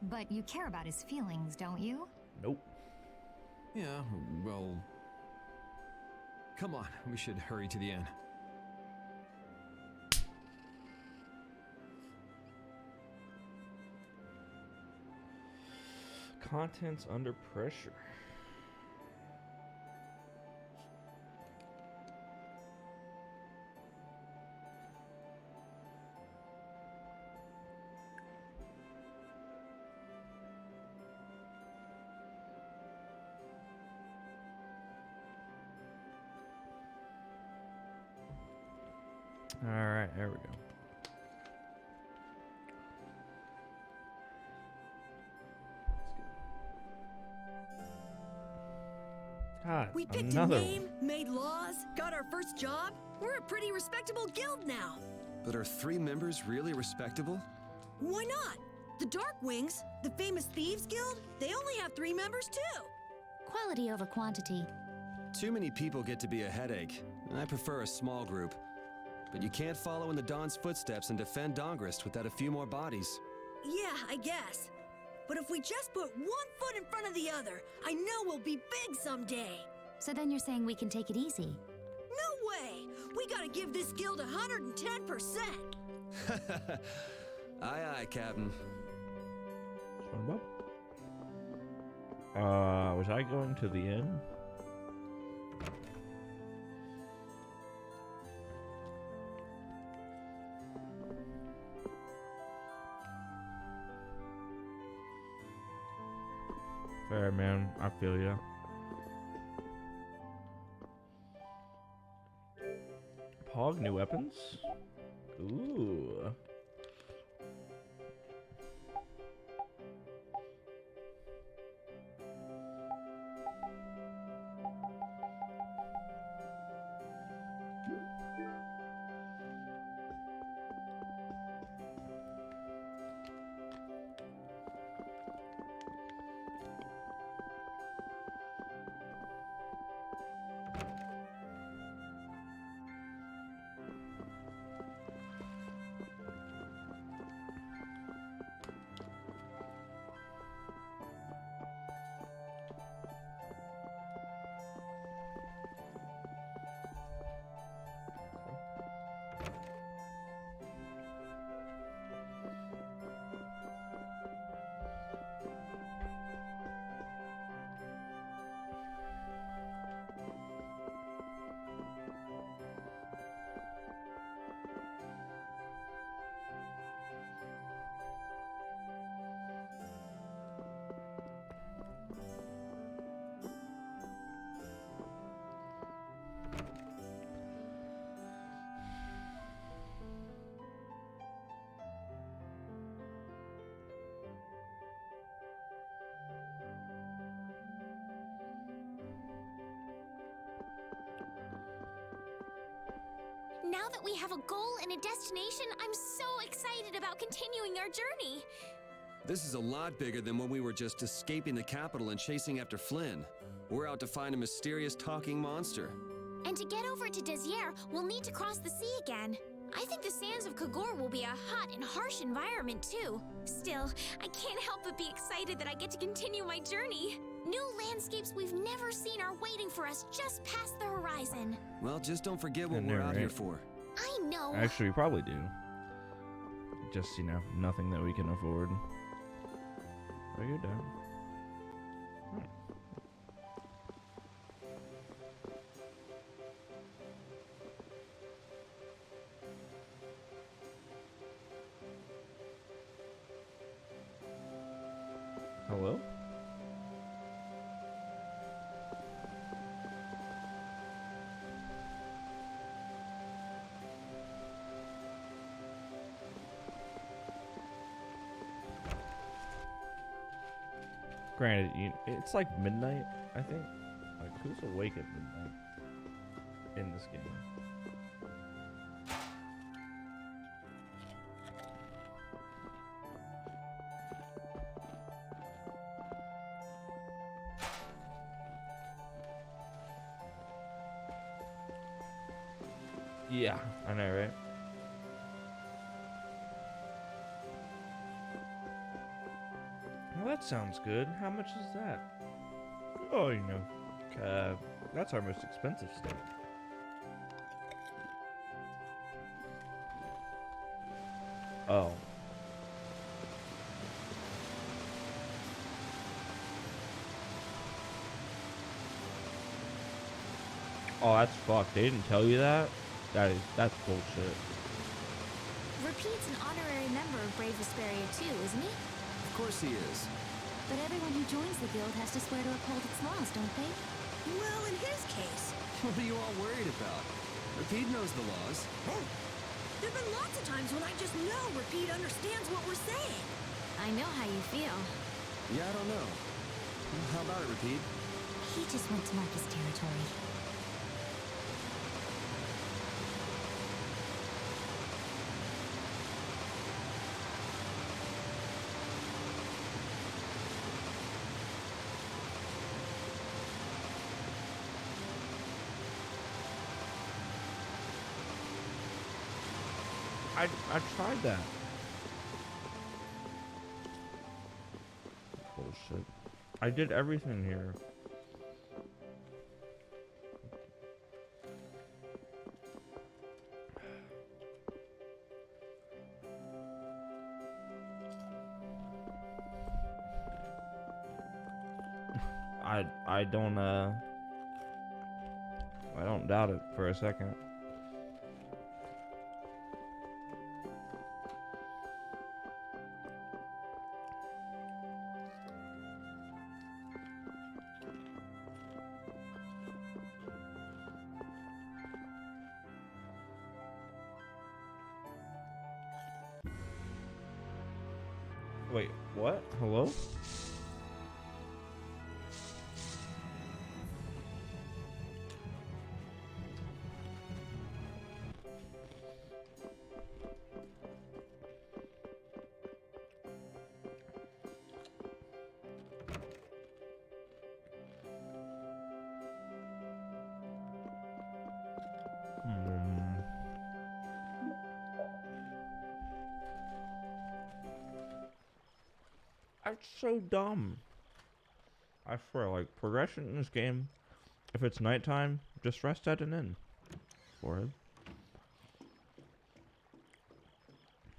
But you care about his feelings, don't you? Nope. Yeah, well... Come on, we should hurry to the inn. Contents under pressure. All right, there we go. God, We picked another a name, made laws, got our first job. We're a pretty respectable guild now. But are 3 members really respectable? Why not? The Dark Wings, the famous thieves guild, they only have 3 members too. Quality over quantity. Too many people get to be a headache. I prefer a small group. But you can't follow in the Dawn's footsteps and defend Dongrist without a few more bodies. Yeah, I guess. But if we just put one foot in front of the other, I know we'll be big someday. So then you're saying we can take it easy? No way! We gotta give this guild 110%! Aye, aye, Captain. Was I going to the inn? Fair, man. I feel ya. Pog, new weapons? Ooh. Now that we have a goal and a destination, I'm so excited about continuing our journey. This is a lot bigger than when we were just escaping the capital and chasing after Flynn. We're out to find a mysterious talking monster. And to get over to Desier, we'll need to cross the sea again. I think the sands of Kagor will be a hot and harsh environment, too. Still, I can't help but be excited that I get to continue my journey. New landscapes we've never seen are waiting for us just past the horizon. Well, just don't forget what And we're they're out here right. for. I know. Actually, we probably do. Just, you know, nothing that we can afford. Are you down? Hello? Granted, it's like midnight, I think. Like, who's awake at midnight in this game? Yeah, I know, right? Well, that sounds good. How much is that? Oh, you know, that's our most expensive steak. Oh. Oh, that's fucked. They didn't tell you that? That's bullshit. Repeat's an honorary member of Brave Vesperia too, isn't he? Of course he is. But everyone who joins the guild has to swear to uphold its laws, don't they? Well, in his case, What are you all worried about? Repeat knows the laws. there've been lots of times when I just know Repeat understands what we're saying. I know how you feel. Yeah, I don't know. How about it, Repeat? He just went to mark his territory. I tried that. Bullshit. I did everything here. I don't doubt it for a second. Wait, what? Hello? That's so dumb. I swear, like, progression in this game, if it's nighttime, just rest at an inn. Forehead.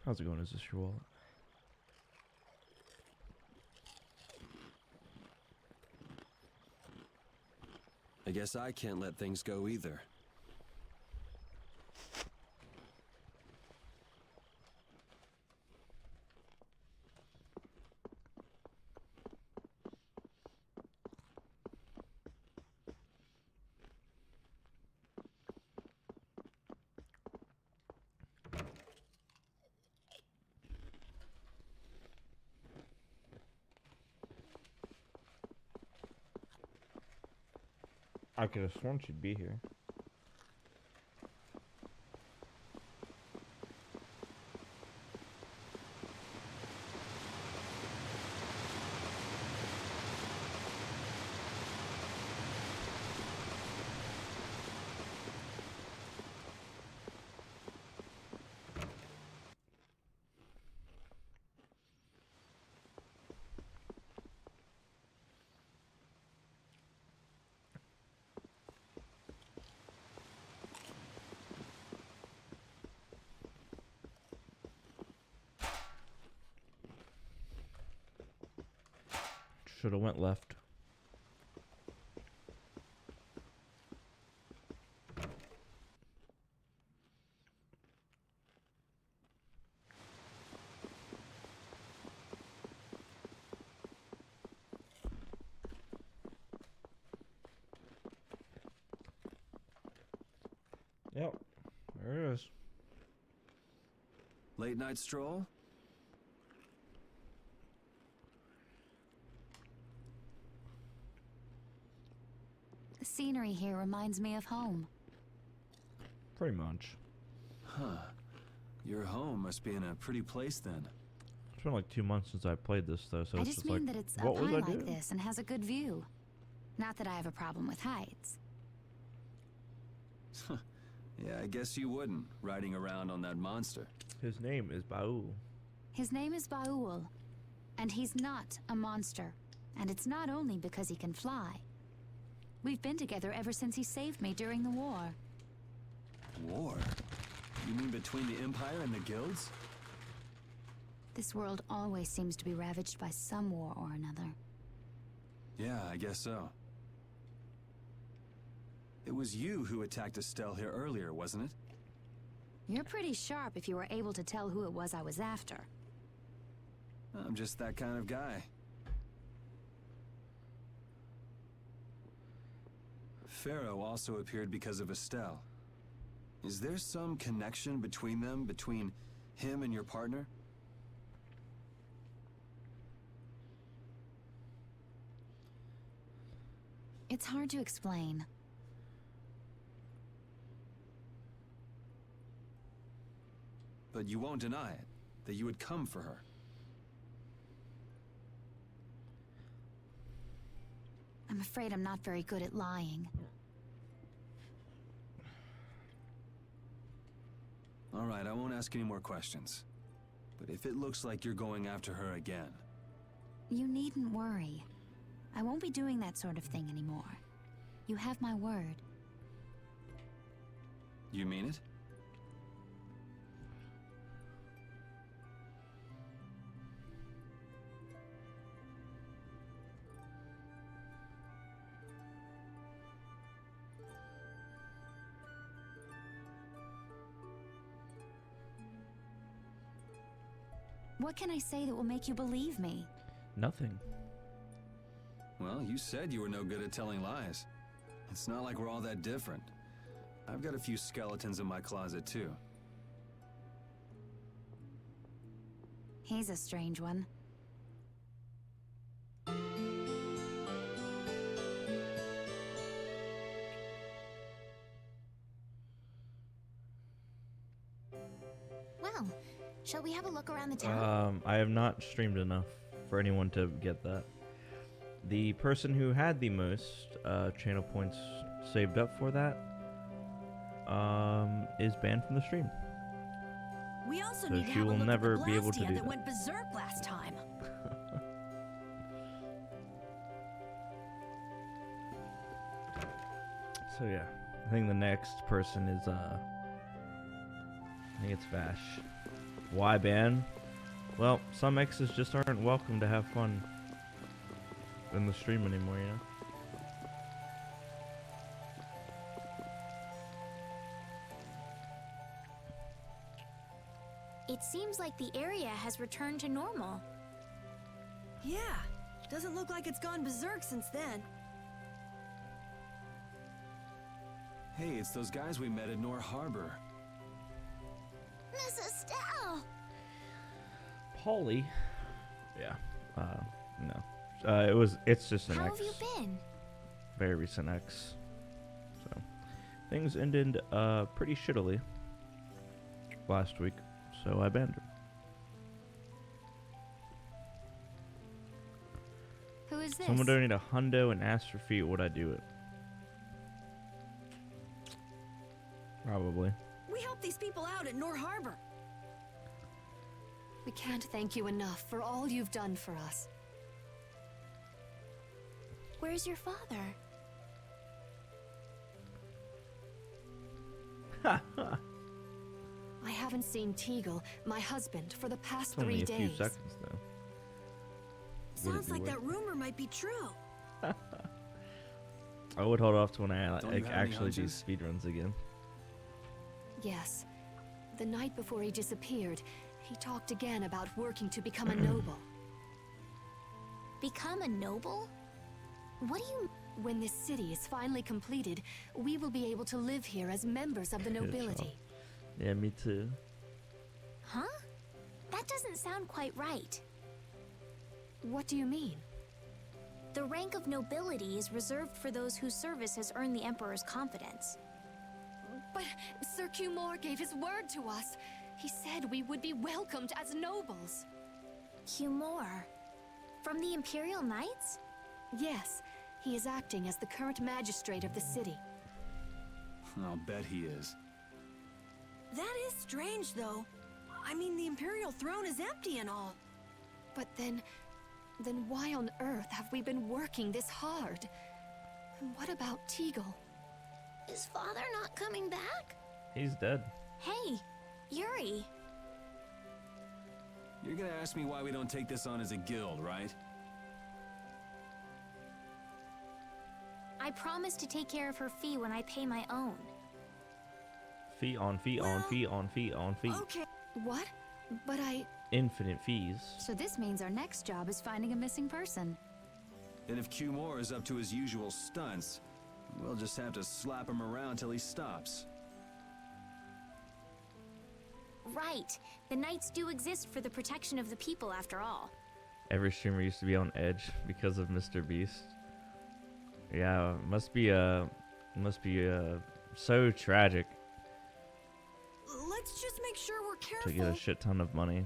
How's it going? Is this your wallet? I guess I can't let things go either. I could have sworn she'd be here. Should have went left. Yep, there it is. Late night stroll? The scenery here reminds me of home. Pretty much. Huh. Your home must be in a pretty place then. It's been like 2 months since I played this though, so I it's just just mean like, that it's what up was high I like doing? this and has a good view. Not that I have a problem with heights. Yeah, I guess you wouldn't, riding around on that monster. His name is Baul. His name is Baul, and he's not a monster. And it's not only because he can fly. We've been together ever since he saved me during the war. War? You mean between the Empire and the guilds? This world always seems to be ravaged by some war or another. Yeah, I guess so. It was you who attacked Estelle here earlier, wasn't it? You're pretty sharp if you were able to tell who it was I was after. I'm just that kind of guy. Pharaoh also appeared because of Estelle. Is there some connection between them, between him and your partner? It's hard to explain. But you won't deny it, that you would come for her. I'm afraid I'm not very good at lying. All right, I won't ask any more questions. But if it looks like you're going after her again... You needn't worry. I won't be doing that sort of thing anymore. You have my word. You mean it? What can I say that will make you believe me? Nothing. Well, you said you were no good at telling lies. It's not like we're all that different. I've got a few skeletons in my closet, too. He's a strange one. Well, shall we have a look around the town? I have not streamed enough for anyone to get that. The person who had the most channel points saved up for that is banned from the stream. We also So need to she have a will look never at the be able to Blastia do that that. went berserk last time. So yeah, I think the next person is I think it's Vash. Why ban? Well, some exes just aren't welcome to have fun in the stream anymore, you know? It seems like the area has returned to normal. Yeah, doesn't look like it's gone berserk since then. Hey, it's those guys we met at Nor Harbor. Miss Estelle! Polly? Yeah. No. It's just an How ex. have you been? Very recent ex. So, things ended pretty shittily last week, so I banned her. Who is this? Someone donated a hundo and asked for fee. Would I do it? Probably. We helped these people out at Nor Harbor. We can't thank you enough for all you've done for us. Where's your father? I haven't seen Teagle, my husband, for the past It's only 3 a days. few seconds though. Sounds like that rumor might be true. I would hold off to when I Don't you have any actually do hunches? speedruns again. Yes. The night before he disappeared, he talked again about working to become a noble. Become a noble? What do you... When this city is finally completed, we will be able to live here as members of the Good nobility. Yeah, me too. Huh? That doesn't sound quite right. What do you mean? The rank of nobility is reserved for those whose service has earned the Emperor's confidence. But Sir Cumore gave his word to us. He said we would be welcomed as nobles. Cumore? From the Imperial Knights? Yes, he is acting as the current magistrate of the city. I'll bet he is. That is strange, though. I mean, the Imperial throne is empty and all. But then why on earth have we been working this hard? And what about Teagle? Is father not coming back? He's dead. Hey, Yuri. You're gonna ask me why we don't take this on as a guild, right? I promise to take care of her fee when I pay my own. Fee on fee on fee on fee on fee. Okay. What? But Infinite fees. So this means our next job is finding a missing person. And if Q Moore is up to his usual stunts, we'll just have to slap him around till he stops. Right. The Knights do exist for the protection of the people, after all. Every streamer used to be on edge because of Mr. Beast. Yeah, must be so tragic Let's just make sure we're to careful. get a shit ton of money.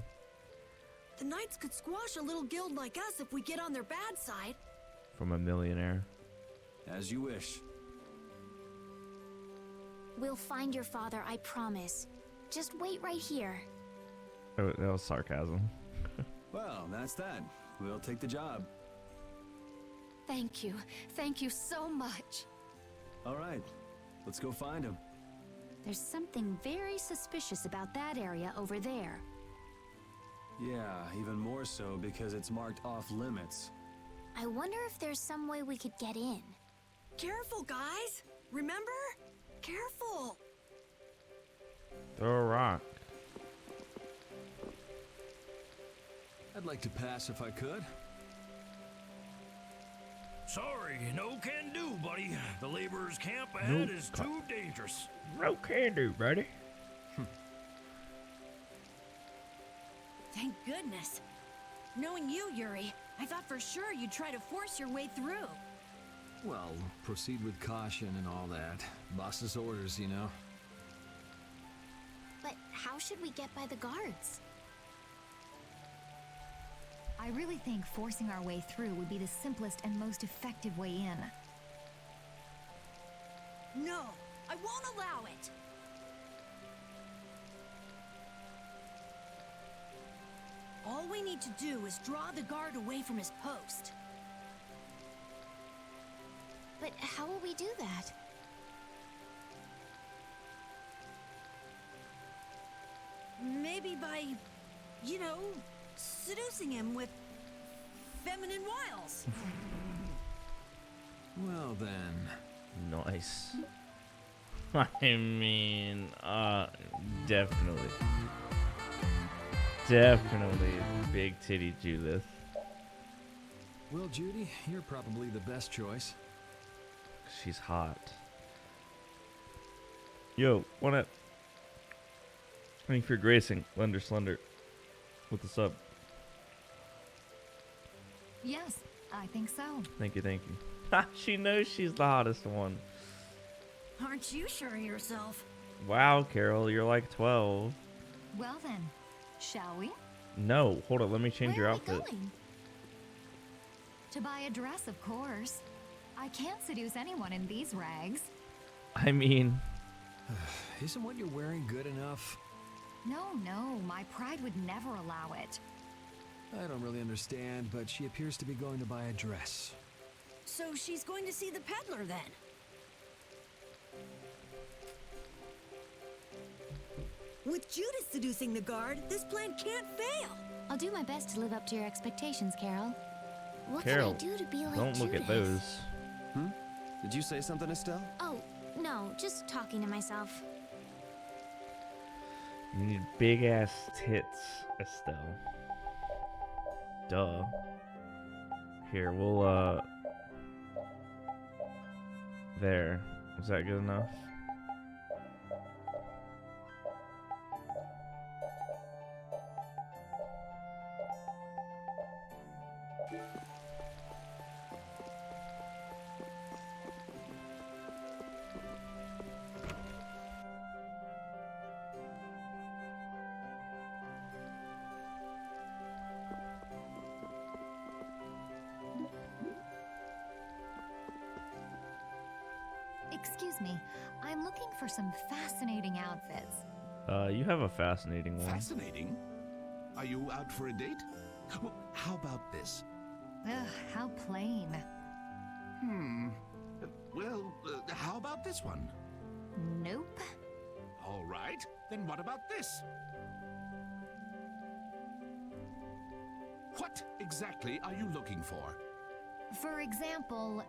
The Knights could squash a little guild like us if we get on their bad side. From a millionaire. As you wish. We'll find your father, I promise. Just wait right here. Oh, that was sarcasm. Well, that's that. We'll take the job. thank you. Thank you so much. All right, let's go find him. There's something very suspicious about that area over there. Yeah, even more so because it's marked off limits. I wonder if there's some way we could get in. Careful, guys. Remember? Careful. Throw a rock. I'd like to pass if I could. Sorry, no can do, buddy. The laborers' camp ahead is too dangerous. No can do, buddy. Thank goodness. Knowing you, Yuri, I thought for sure you'd try to force your way through. Well, proceed with caution and all that. Boss's orders, you know. But how should we get by the guards? I really think forcing our way through would be the simplest and most effective way in. No, I won't allow it. All we need to do is draw the guard away from his post. But how will we do that? Maybe by, you know, seducing him with feminine wiles. Well then. Nice. I mean, definitely. Definitely big titty Judith. Well, Judy, you're probably the best choice. She's hot. Yo, what up? Thank you for gracing Slender with the sub. Yes, I think so. Thank you, thank you. Ha, she knows she's the hottest one. Aren't you sure of yourself? Wow, Carol, you're like 12. Well then, shall we? No, hold on, let me change Where your are we outfit. going? To buy a dress, of course. I can't seduce anyone in these rags. I mean, Isn't what you're wearing good enough? No, my pride would never allow it. I don't really understand, but she appears to be going to buy a dress. So she's going to see the peddler then. With Judas seducing the guard, this plan can't fail. I'll do my best to live up to your expectations, Carol. What Carol, can I do to be like don't look at those. Did you say something, Estelle? Oh, no, just talking to myself. You need big ass tits, Estelle. Duh. Here, we'll, there. Is that good enough? Excuse me, I'm looking for some fascinating outfits. You have a fascinating one. Fascinating. Are you out for a date? Well, how about this? Ugh, how plain. Well, how about this one? Nope. All right. Then what about this? What exactly are you looking for? For example,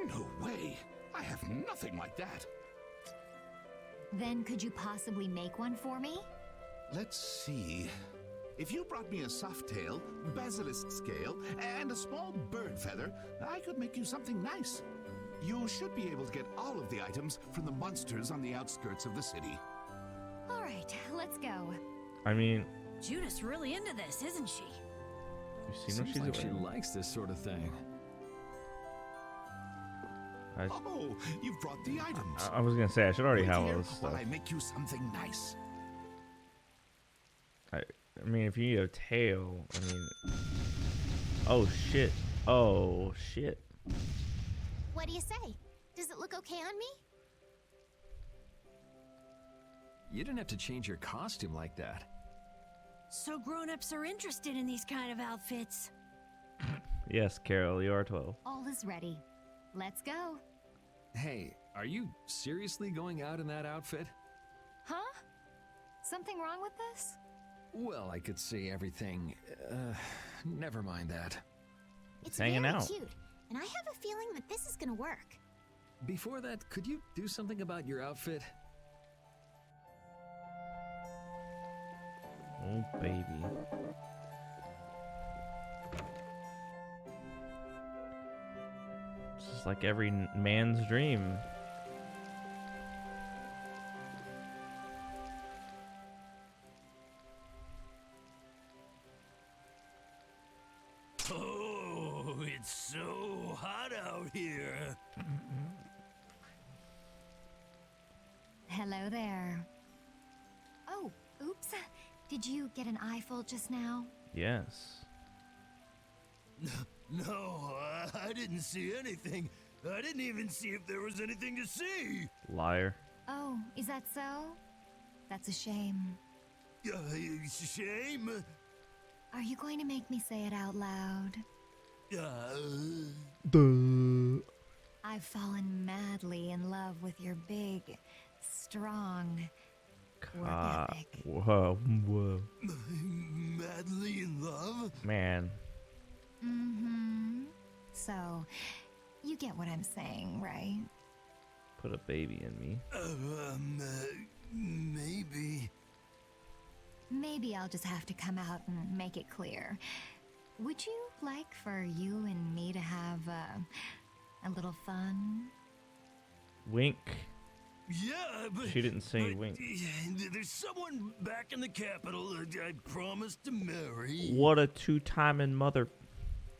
No way. I have nothing like that. Then could you possibly make one for me? Let's see. If you brought me a soft tail, basilisk scale, and a small bird feather, I could make you something nice. You should be able to get all of the items from the monsters on the outskirts of the city. All right, let's go. I mean, Judith's really into this, isn't she? you seen what Seems she's like she doing? likes this sort of thing. Oh, you've brought the items. I was gonna say I should already Wait have all here this while stuff. I make you something nice. I mean, if you need a tail, I mean, oh shit, oh shit. What do you say? Does it look okay on me? You didn't have to change your costume like that. So grown-ups are interested in these kind of outfits. Yes, Carol, you are 12. All is ready. Let's go. Hey, are you seriously going out in that outfit? Huh? Something wrong with this? Well, I could see everything. Never mind that. It's hanging very out. cute, and I have a feeling that this is gonna work. Before that, could you do something about your outfit? Oh baby. This is like every man's dream. Oh, it's so hot out here. Hello there. Oh, oops. Did you get an eyeful just now? Yes. No, I didn't see anything. I didn't even see if there was anything to see. Liar. Oh, is that so? That's a shame. Shame? Are you going to make me say it out loud? I've fallen madly in love with your big, strong work ethic. Whoa, whoa. Madly in love? Man. Mm-hmm. So, you get what I'm saying, right? Put a baby in me. Maybe. Maybe I'll just have to come out and make it clear. Would you like for you and me to have a little fun? Wink. Yeah, but She didn't say wink. There's someone back in the capital I promised to marry. What a two-timing mother.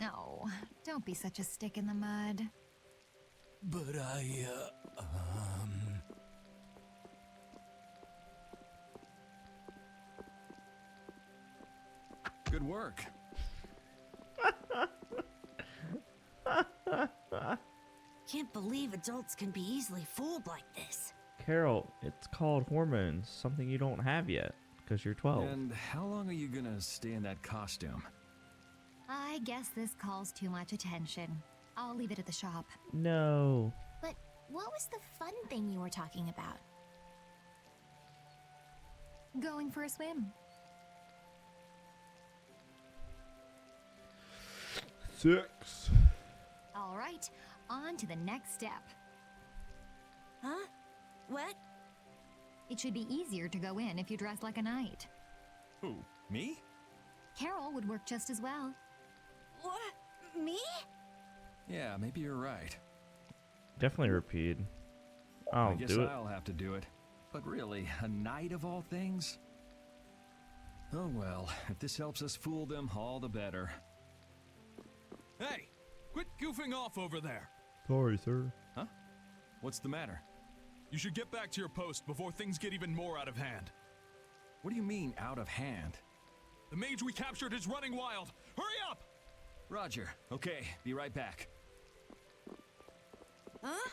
No, don't be such a stick in the mud. But Good work. Can't believe adults can be easily fooled like this. Carol, it's called hormones, something you don't have yet, because you're 12. And how long are you gonna stay in that costume? I guess this calls too much attention. I'll leave it at the shop. No. But what was the fun thing you were talking about? Going for a swim. 6. All right, on to the next step. Huh? What? It should be easier to go in if you dress like a knight. Who? Me? Carol would work just as well. What? Me? Yeah, maybe you're right. Definitely repeat. I I'll guess do it. I'll have to do it. But really, a knight of all things? Oh well, if this helps us fool them, all the better. Hey, quit goofing off over there. Sorry, sir. Huh? What's the matter? You should get back to your post before things get even more out of hand. What do you mean, out of hand? The mage we captured is running wild. Hurry up! Roger. Okay, be right back. Huh?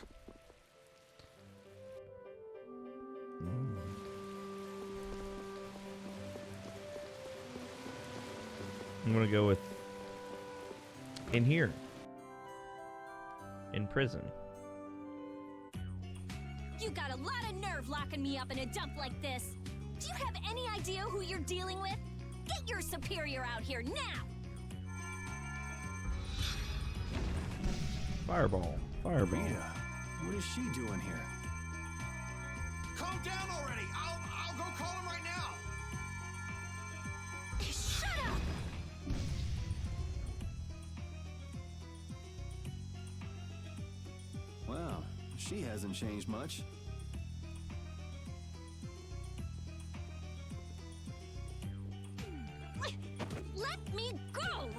I'm gonna go with in here. In prison. You got a lot of nerve locking me up in a dump like this. Do you have any idea who you're dealing with? Get your superior out here now! Fireball. Fireball. Rita, what is she doing here? Calm down already. I'll go call him right now. Shut up! Wow, she hasn't changed much. Let me go!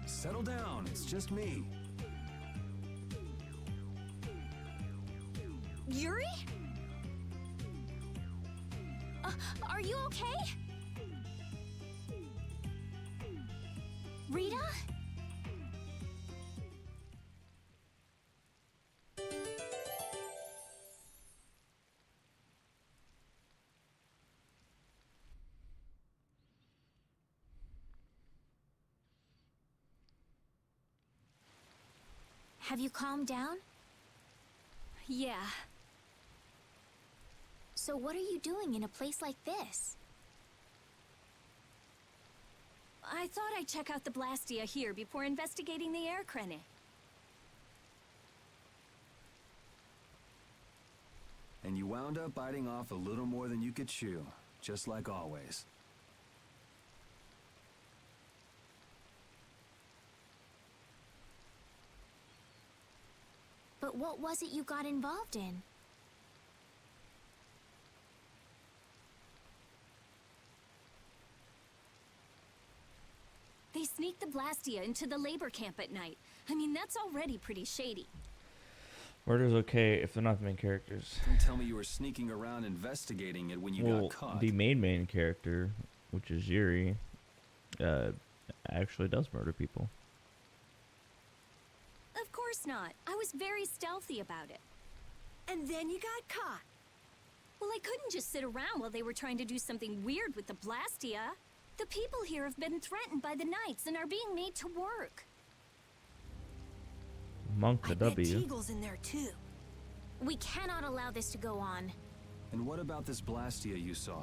Settle down, it's just me. Yuri? Are you okay? Rita? Have you calmed down? Yeah. So what are you doing in a place like this? I thought I'd check out the Blastia here before investigating the air crennet. And you wound up biting off a little more than you could chew, just like always. But what was it you got involved in? They sneaked the Blastia into the labor camp at night. I mean, that's already pretty shady. Murder's okay if they're not the main characters. Don't tell me you were sneaking around investigating it when you got caught. The main character, which is Yuri, actually does murder people. Of course not. I was very stealthy about it. And then you got caught. Well, I couldn't just sit around while they were trying to do something weird with the Blastia. The people here have been threatened by the Knights and are being made to work. Monk the I bet W. Teagle's in there too. We cannot allow this to go on. And what about this Blastia you saw?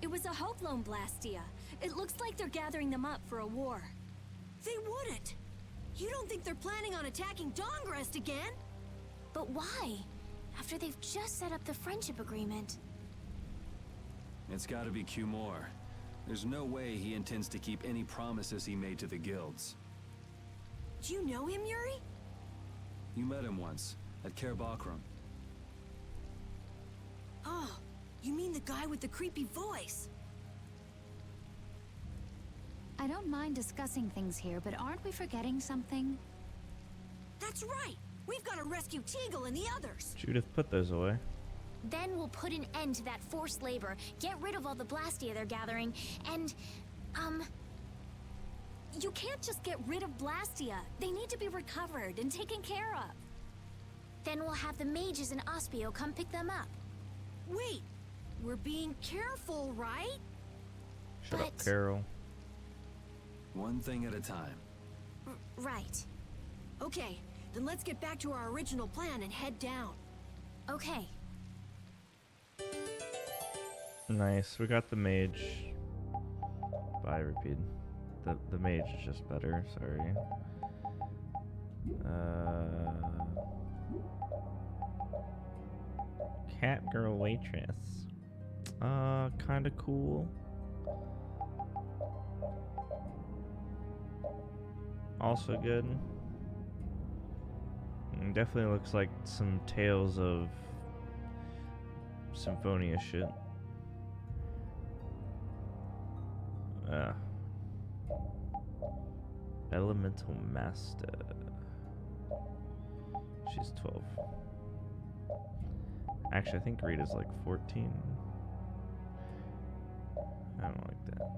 It was a Hoplone Blastia. It looks like they're gathering them up for a war. They wouldn't. You don't think they're planning on attacking Dawngrest again? But why? After they've just set up the friendship agreement. It's gotta be Cumore. There's no way he intends to keep any promises he made to the guilds. Do you know him, Yuri? You met him once, at Caer Bakram. Oh, you mean the guy with the creepy voice? I don't mind discussing things here, but aren't we forgetting something? That's right! We've got to rescue Teagle and the others! Judith, put those away. Then we'll put an end to that forced labor, get rid of all the Blastia they're gathering, and, You can't just get rid of Blastia. They need to be recovered and taken care of. Then we'll have the mages and Ospio come pick them up. Wait! We're being careful, right? Shut up, Carol. One thing at a time. Right. Okay, then let's get back to our original plan and head down. Okay. Nice. We got the mage. Bye, repeat. The mage is just better. Sorry. Cat girl waitress. Kind of cool. Also good. Definitely looks like some Tales of Symphonia shit. Elemental Master. She's 12. Actually, I think Rita's like 14. I don't like that.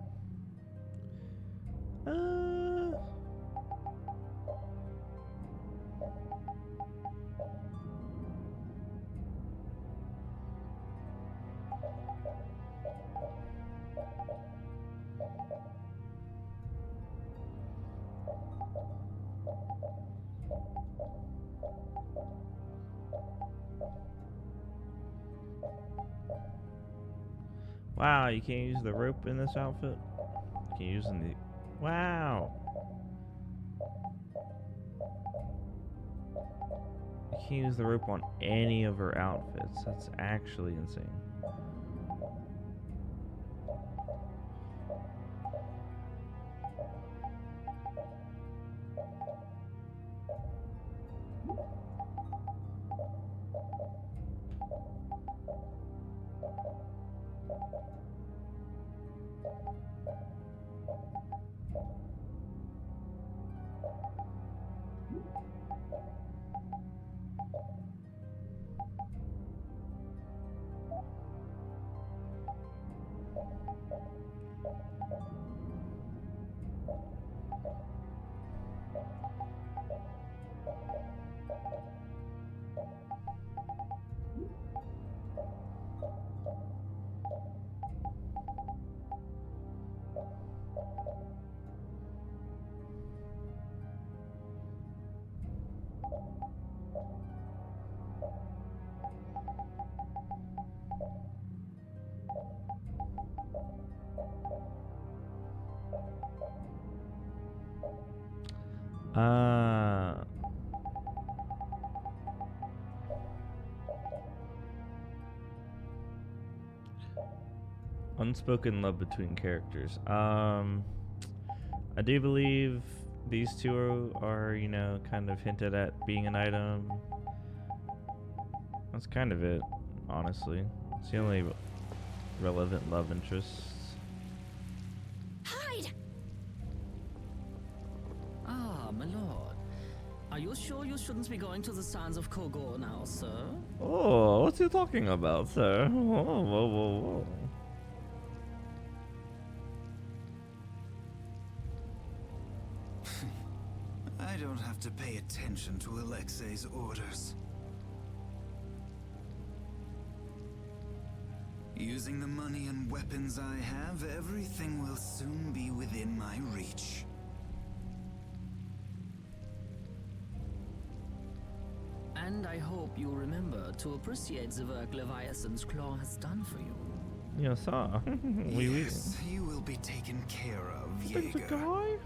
Wow, you can't use the rope in this outfit? You can use in the... Wow! You can't use the rope on any of her outfits. That's actually insane. Unspoken love between characters. I do believe these two are, you know, kind of hinted at being an item. That's kind of it, honestly. It's the only relevant love interests. Hide! Ah, my lord. Are you sure you shouldn't be going to the sands of Kogor now, sir? Oh, what's he talking about, sir? Whoa, whoa, whoa, whoa. I don't have to pay attention to Alexei's orders. Using the money and weapons I have, everything will soon be within my reach. And I hope you remember to appreciate the work Leviathan's Claw has done for you. Yes, sir. Yes, you will be taken care of, Jaeger.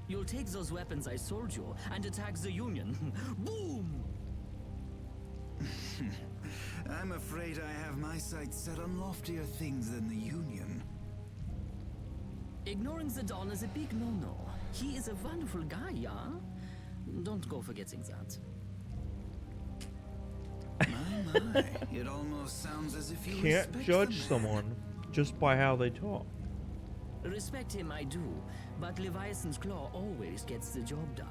You'll take those weapons I sold you and attack the Union. Boom! I'm afraid I have my sights set on loftier things than the Union. Ignoring the Don is a big no-no. He is a wonderful guy, yeah? Don't go forgetting that. My, it almost sounds as if you Can't respect judge the man. someone just by how they talk. Respect him, I do, but Leviathan's Claw always gets the job done.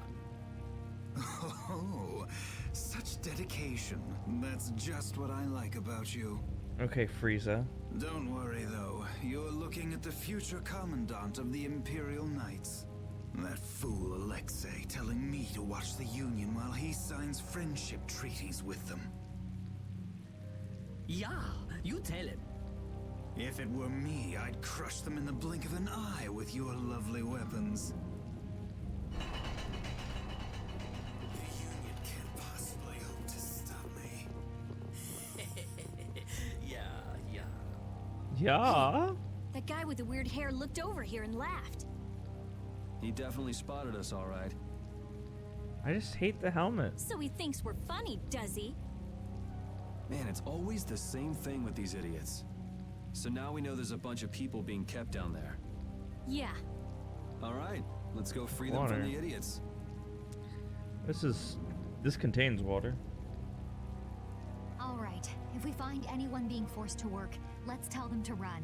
Oh, such dedication. That's just what I like about you. Okay, Frieza. Don't worry, though. You're looking at the future commandant of the Imperial Knights. That fool Alexei telling me to watch the Union while he signs friendship treaties with them. Yeah, you tell him. If it were me, I'd crush them in the blink of an eye with your lovely weapons. The Union can't possibly hope to stop me. Yeah. Yeah? That guy with the weird hair looked over here and laughed. He definitely spotted us, all right. I just hate the helmet. So he thinks we're funny, does he? Man, it's always the same thing with these idiots. So now we know there's a bunch of people being kept down there. Yeah. All right, let's go free them Water. from the idiots. This contains water. All right. If we find anyone being forced to work, let's tell them to run.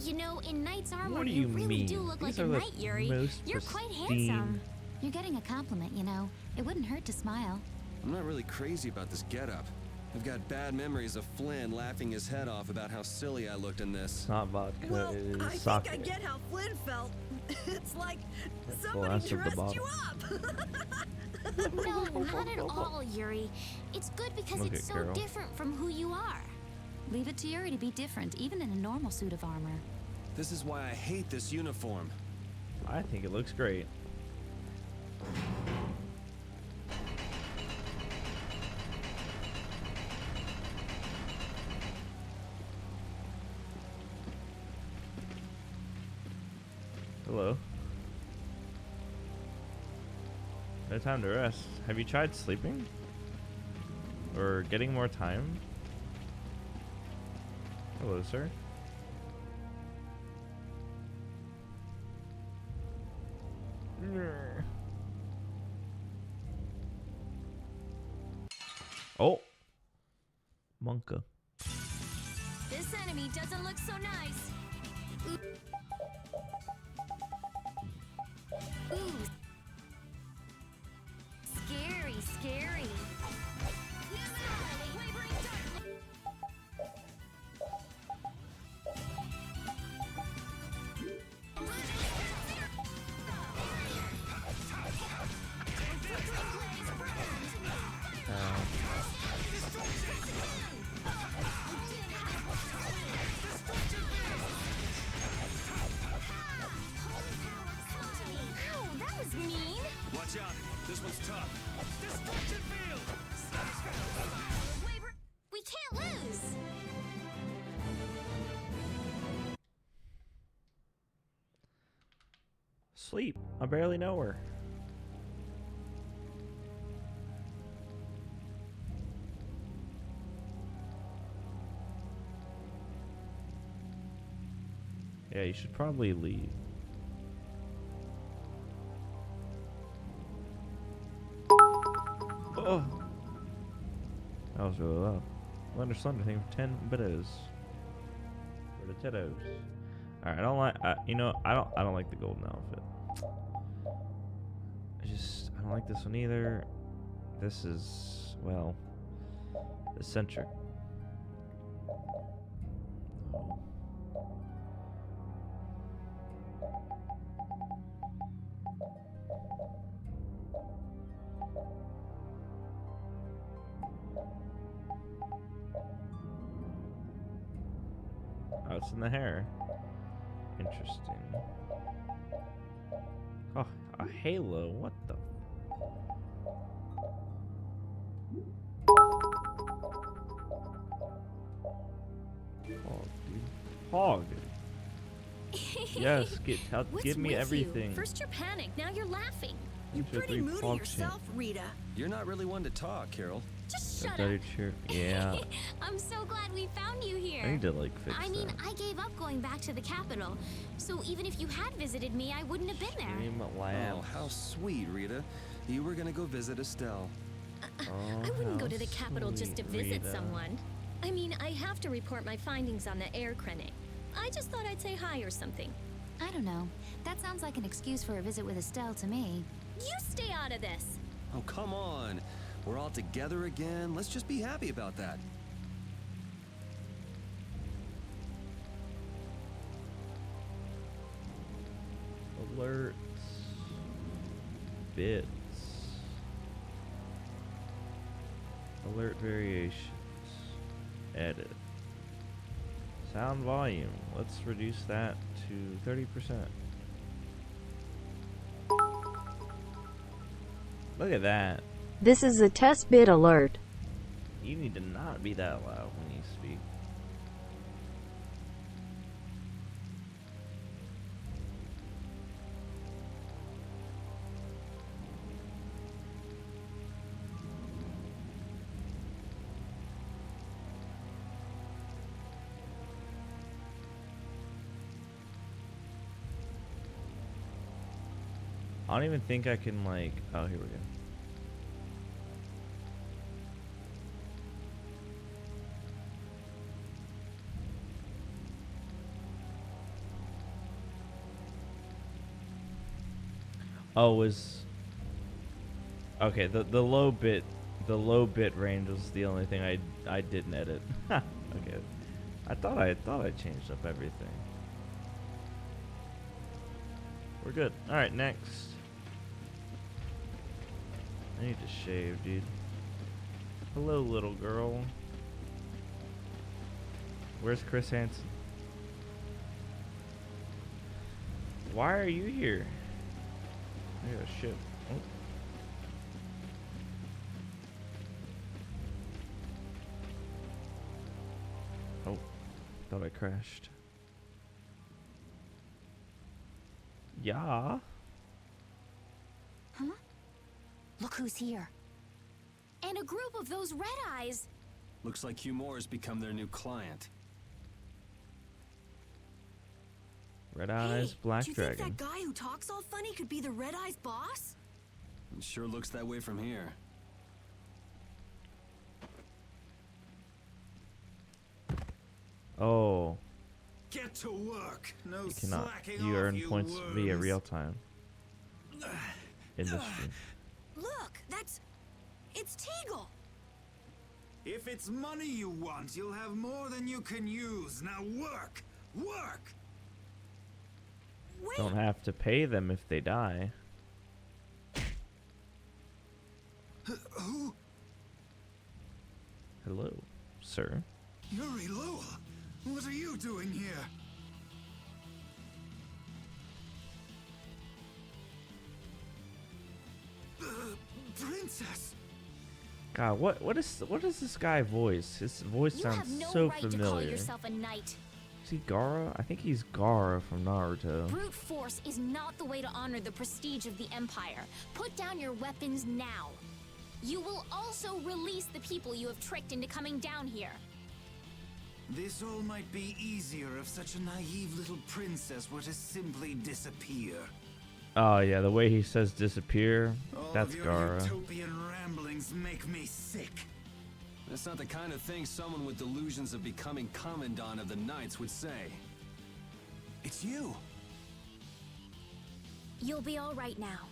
You know, in knight's armor, What do you you really mean? do look These like a are the knight, Yuri. most You're quite pristine- handsome. You're getting a compliment, you know. It wouldn't hurt to smile. I'm not really crazy about this getup. I've got bad memories of Flynn laughing his head off about how silly I looked in this. It's not vodka, Well, it is I sake. think I get how Flynn felt. It's like somebody glass of the dressed you bottle. up. No, not at all, Yuri. It's good because Look it's at so Carol. different from who you are. Leave it to Yuri to be different, even in a normal suit of armor. This is why I hate this uniform. I think it looks great. Hello. No time to rest. Have you tried sleeping? Or getting more time? Hello, sir. Oh. Monka. This enemy doesn't look so nice. Ooh. Scary, scary. Ow, that was mean. Watch out. This one's tough. Destruction field! We can't lose. Sleep. I barely know her. Yeah, you should probably leave. Oh, that was really loud. Slender Slender thing for 10 bitters. For the tittos. Alright, I don't like you know, I don't like the golden outfit. I don't like this one either. This is, well, eccentric. No. Oh, it's in the hair. Interesting. Oh, a halo. What the? Hog, dude. Hog. Yes, give me everything. First you're panicked, now you're laughing. You're pretty moody yourself, Rita. You're not really one to talk, Carol. Just shut up. Yeah. I'm so glad we found you here. I need to like fix I mean, that. I gave up going back to the capital, so even if you had visited me, I wouldn't have been there. Oh, how sweet, Rita. You were gonna go visit Estelle. I wouldn't go to the capital just to visit Rita. someone. I mean, I have to report my findings on the air clinic. I just thought I'd say hi or something. I don't know. That sounds like an excuse for a visit with Estelle to me. You stay out of this. Oh, come on. We're all together again. Let's just be happy about that. Alerts. Bits. Alert variations. Edit. Sound volume. Let's reduce that to 30%. Look at that. This is a test bit alert. You need to not be that loud when you speak. I don't even think I can like, oh, here we go. Oh, was okay. The low bit range was the only thing I didn't edit. Okay, I thought I changed up everything. We're good. All right, next. I need to shave, dude. Hello, little girl. Where's Chris Hansen? Why are you here? I got a ship. Oh. Thought I crashed. Yeah. Huh? Look who's here. And a group of those red eyes. Looks like Humor's become their new client. Red Eyes, Black do you Dragon. think that guy who talks all funny could be the Red Eyes boss? It sure looks that way from here. Oh. Get to work. No You cannot. slacking You off, earn you points via worms. real time. Industry. Look, it's Teagle. If it's money you want, you'll have more than you can use. Now work! Work! Don't have to pay them if they die. Who? Hello, sir. Yuri Lowell? What are you doing here? Princess! God, what is this guy voice? His voice You sounds have no so right to familiar. call yourself a knight. Is he Gara? I think he's Gara from Naruto. Brute force is not the way to honor the prestige of the Empire. Put down your weapons now. You will also release the people you have tricked into coming down here. This all might be easier if such a naive little princess were to simply disappear. Oh yeah, the way he says disappear, All that's of your Gara. utopian ramblings make me sick. That's not the kind of thing someone with delusions of becoming Commandant of the Knights would say. It's you. You'll be all right now.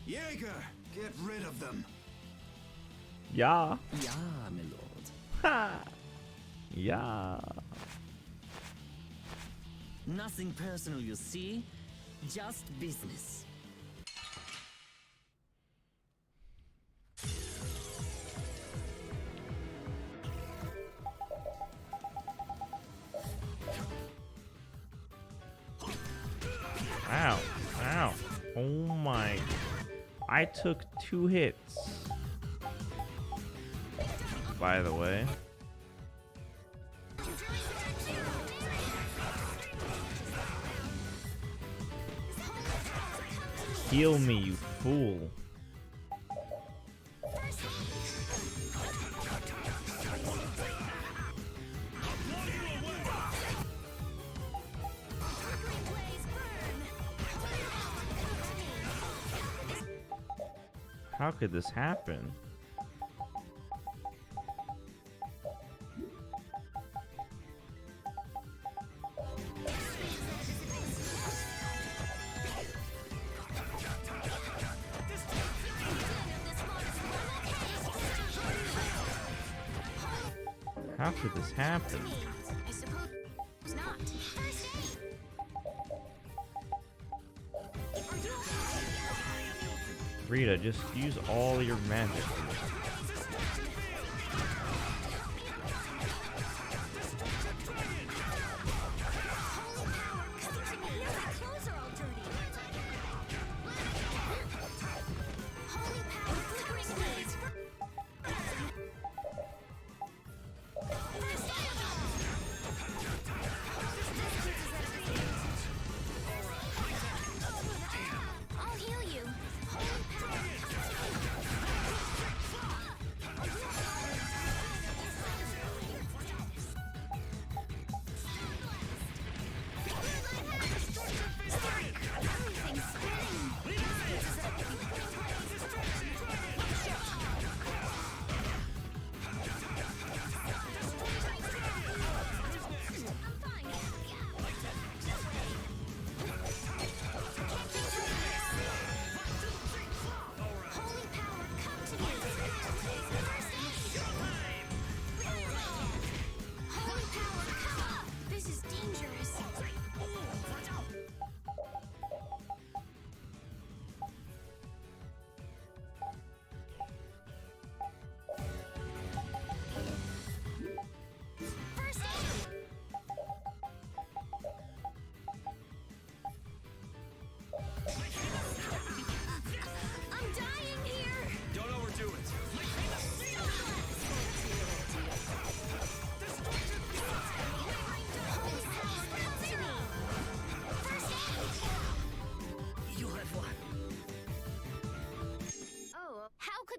Jaeger, get rid of them. Yeah. Yeah, my lord. Ha! Yeah. Nothing personal, you see? Just business. Ow. Ow. Oh my. I took 2 hits. By the way. Heal me, you fool. How could this happen? How could this happen? I suppose not. Rita, just use all your magic. I'll heal you.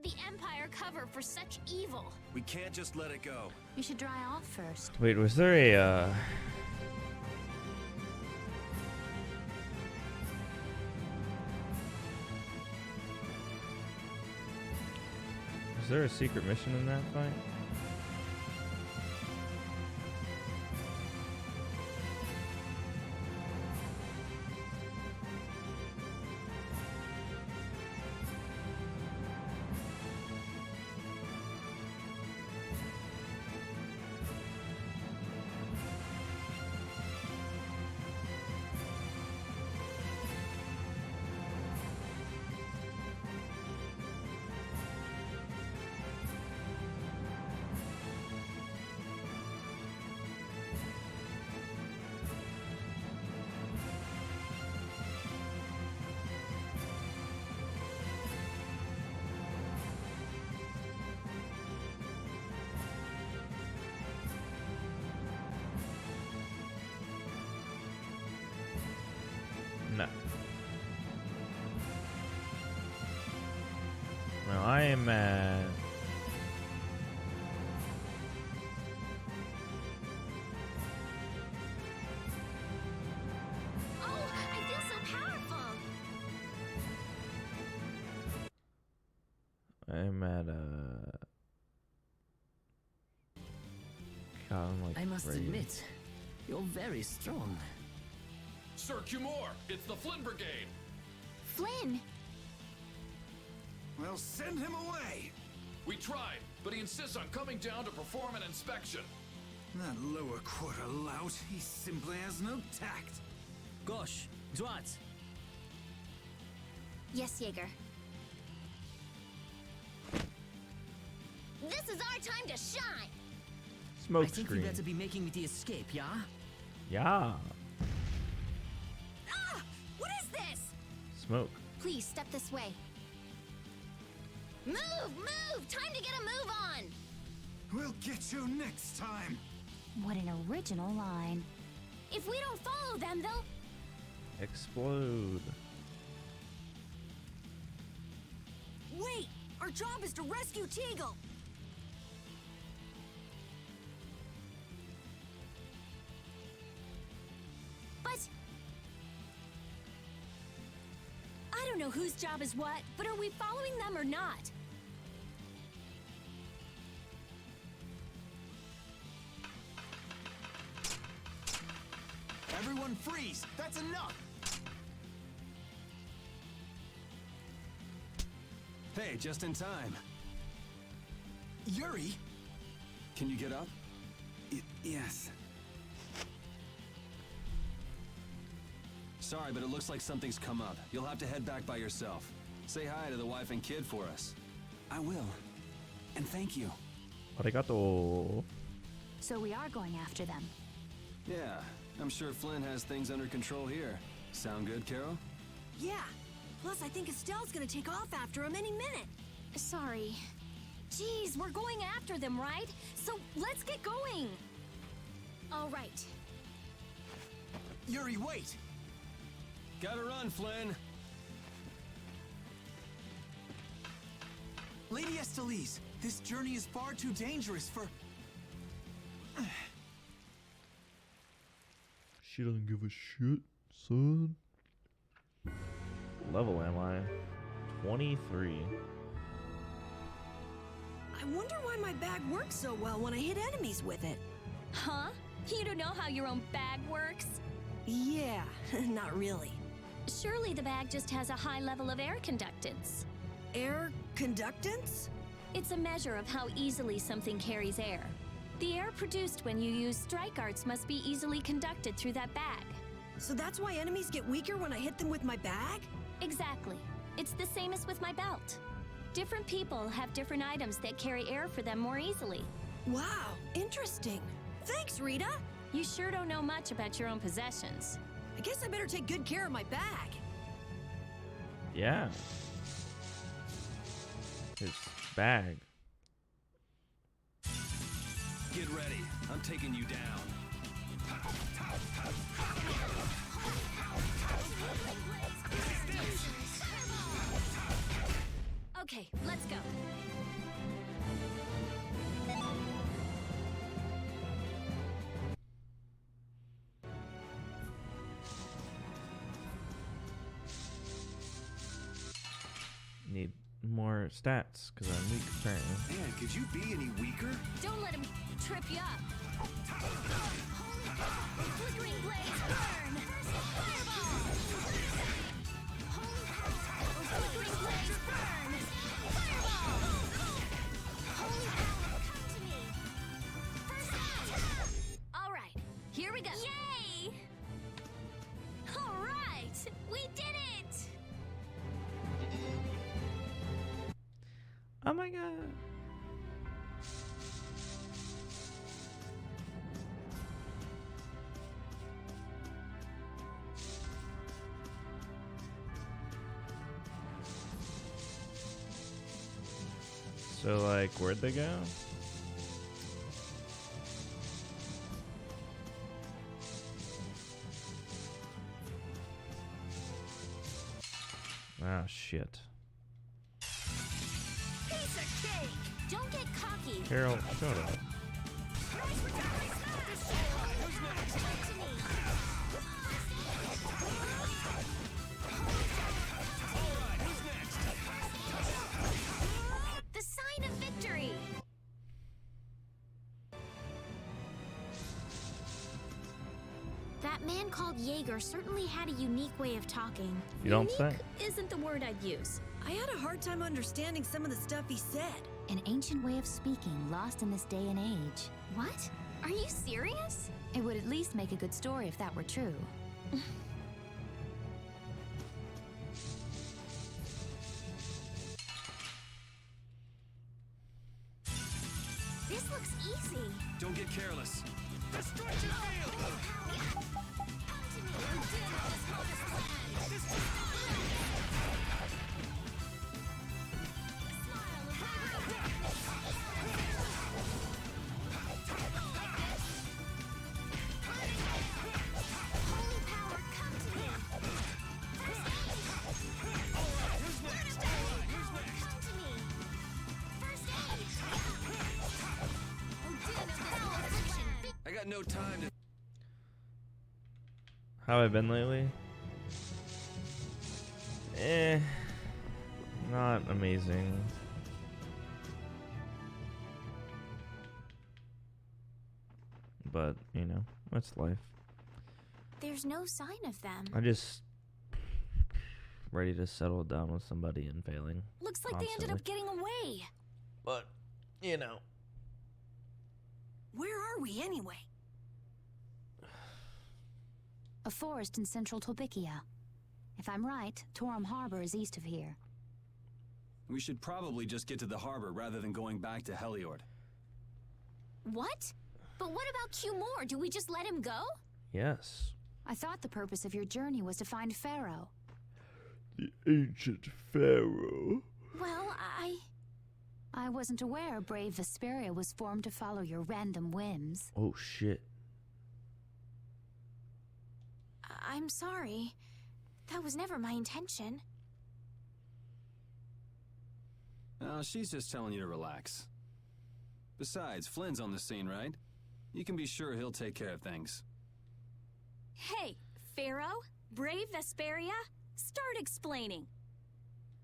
did the Empire cover for such evil? We can't just let it go. You should dry off first. Wait, was there a was there a secret mission in that fight? No. Well, I am at... Oh, I feel so powerful. I'm at God, I'm like I must crazy. admit, you're very strong. Sir Cumore, it's the Flynn Brigade. Flynn! Well, send him away! We tried, but he insists on coming down to perform an inspection. That lower quarter lout, he simply has no tact. Gosh, droite. Yes, Jaeger. This is our time to shine! Smoke I think screen. you better be making the escape, yeah? Yeah. Ah! What is this? Smoke. Please, step this way. Move! Move! Time to get a move on! We'll get you next time! What an original line. If we don't follow them, they'll... Explode. Wait! Our job is to rescue Teagle! But... I don't know whose job is what, but are we following them or not? Everyone freeze! That's enough! Hey, just in time. Yuri! Can you get up? Yes. Sorry, but it looks like something's come up. You'll have to head back by yourself. Say hi to the wife and kid for us. I will. And thank you. Arigato. So we are going after them. Yeah, I'm sure Flynn has things under control here. Sound good, Carol? Yeah. Plus, I think Estelle's gonna take off after him any minute. Sorry. Jeez, we're going after them, right? So let's get going. All right. Yuri, wait! Gotta run, Flynn! Lady Estellise, this journey is far too dangerous for... She doesn't give a shit, son. Level am I? 23. I wonder why my bag works so well when I hit enemies with it. Huh? You don't know how your own bag works? Yeah, not really. Surely the bag just has a high level of air conductance. Air conductance? It's a measure of how easily something carries air. The air produced when you use strike arts must be easily conducted through that bag. So that's why enemies get weaker when I hit them with my bag? Exactly. It's the same as with my belt. Different people have different items that carry air for them more easily. Wow, interesting. Thanks, Rita. You sure don't know much about your own possessions. I guess I better take good care of my bag. Yeah. His bag. Get ready. I'm taking you down. Okay, let's go. Need more stats because I'm weak apparently. Man, could you be any weaker? Don't let him trip you up. Flickering blades burn. Fireball. Flickering blades burn. Fireball. Holy power, come to me. First out. All right, here we go. Yay! All right, we did it. Oh my god. So, like, where'd they go? Ah, shit. Piece of cake. Don't get cocky. Carol, shut up. The sign of victory. That man called Jaeger certainly had a unique way of talking. You don't say? Isn't the word I'd use. I had a hard time understanding some of the stuff he said. An ancient way of speaking lost in this day and age. What? Are you serious? It would at least make a good story if that were true. This looks easy. Don't get careless. Destruction field! I got no time to. How have I been lately? Not amazing. But, you know, that's life. There's no sign of them. I just ready to settle down with somebody and failing. Looks like they ended up getting away. But, you know. Where are we anyway? A forest in central Tolbikia. If I'm right, Torum Harbor is east of here. We should probably just get to the harbor rather than going back to Heliord. What? But what about Q Moore? Do we just let him go? Yes. I thought the purpose of your journey was to find Pharaoh. The ancient Pharaoh. Well, I wasn't aware brave Vesperia was formed to follow your random whims. Oh, shit. I'm sorry. That was never my intention. She's just telling you to relax. Besides, Flynn's on the scene, right? You can be sure he'll take care of things. Hey, Pharaoh? Brave Vesperia? Start explaining.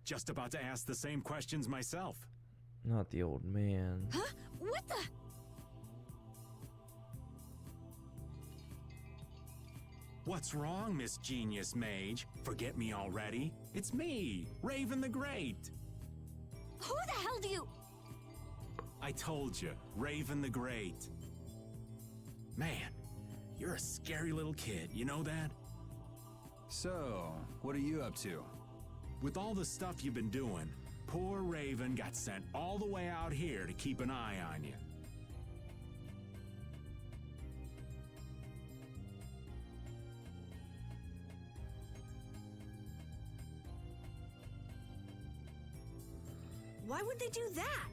Just about to ask the same questions myself. Not the old man. Huh? What the? What's wrong, Miss Genius Mage? Forget me already? It's me, Raven the Great. Who the hell do you... I told you, Raven the Great. Man, you're a scary little kid, you know that? So, what are you up to? With all the stuff you've been doing, poor Raven got sent all the way out here to keep an eye on you. Why would they do that?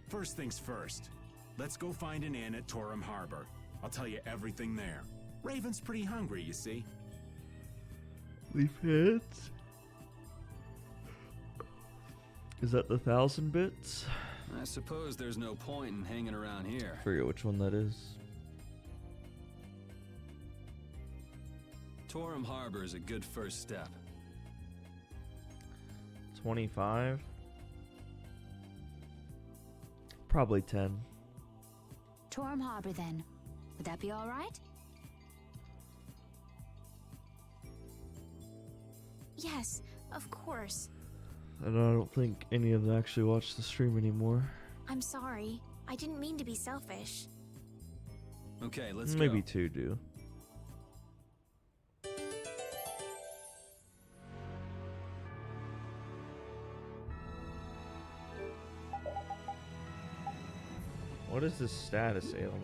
First things first. Let's go find an inn at Torum Harbor. I'll tell you everything there. Raven's pretty hungry, you see. Leaf heads. Is that the 1,000 bits? I suppose there's no point in hanging around here. Forget which one that is. Torum Harbor is a good first step. 25. Probably 10. Torum Harbor, then. Would that be all right? Yes, of course. And I don't think any of them actually watch the stream anymore. I'm sorry. I didn't mean to be selfish. Okay, let's Maybe go. 2 do. What is this status ailment?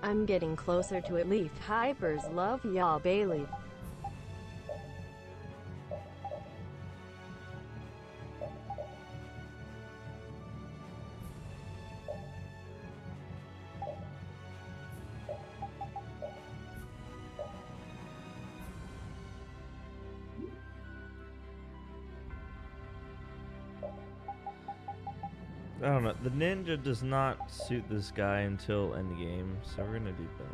I'm getting closer to it. Leaf Hypers love y'all, Bailey. I don't know. The ninja does not suit this guy until endgame, so we're gonna do that.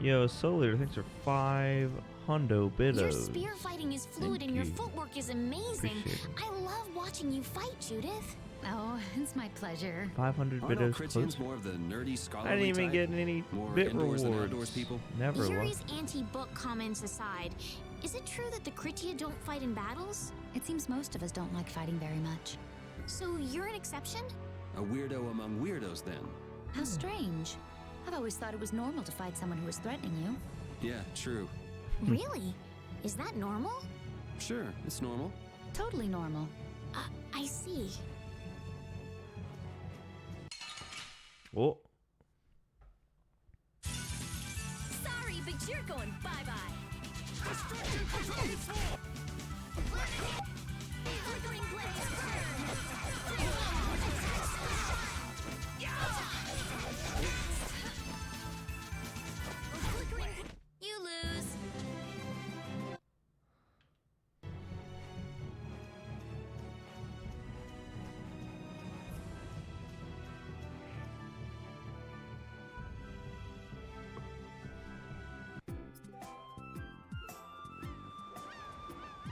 Yo, Soul Leader, thanks for 5 hundo bidos. Your spear fighting is fluid and your footwork is amazing. Appreciate it. I love watching you fight, Judith. Oh, it's my pleasure. 500 Aren't bidos Christians close. more of the nerdy scholarly I didn't even type? get any More bit indoors than outdoors rewards. people? Never Yuri's was. anti-book comments aside, is it true that the Kritia don't fight in battles? It seems most of us don't like fighting very much. So you're an exception? A weirdo among weirdos, then. How strange. I've always thought it was normal to fight someone who was threatening you. Yeah, true. Really? Is that normal? Sure, it's normal. Totally normal. I see. Oh. Sorry, but you're going bye-bye. Flickering blaze burn. You lose.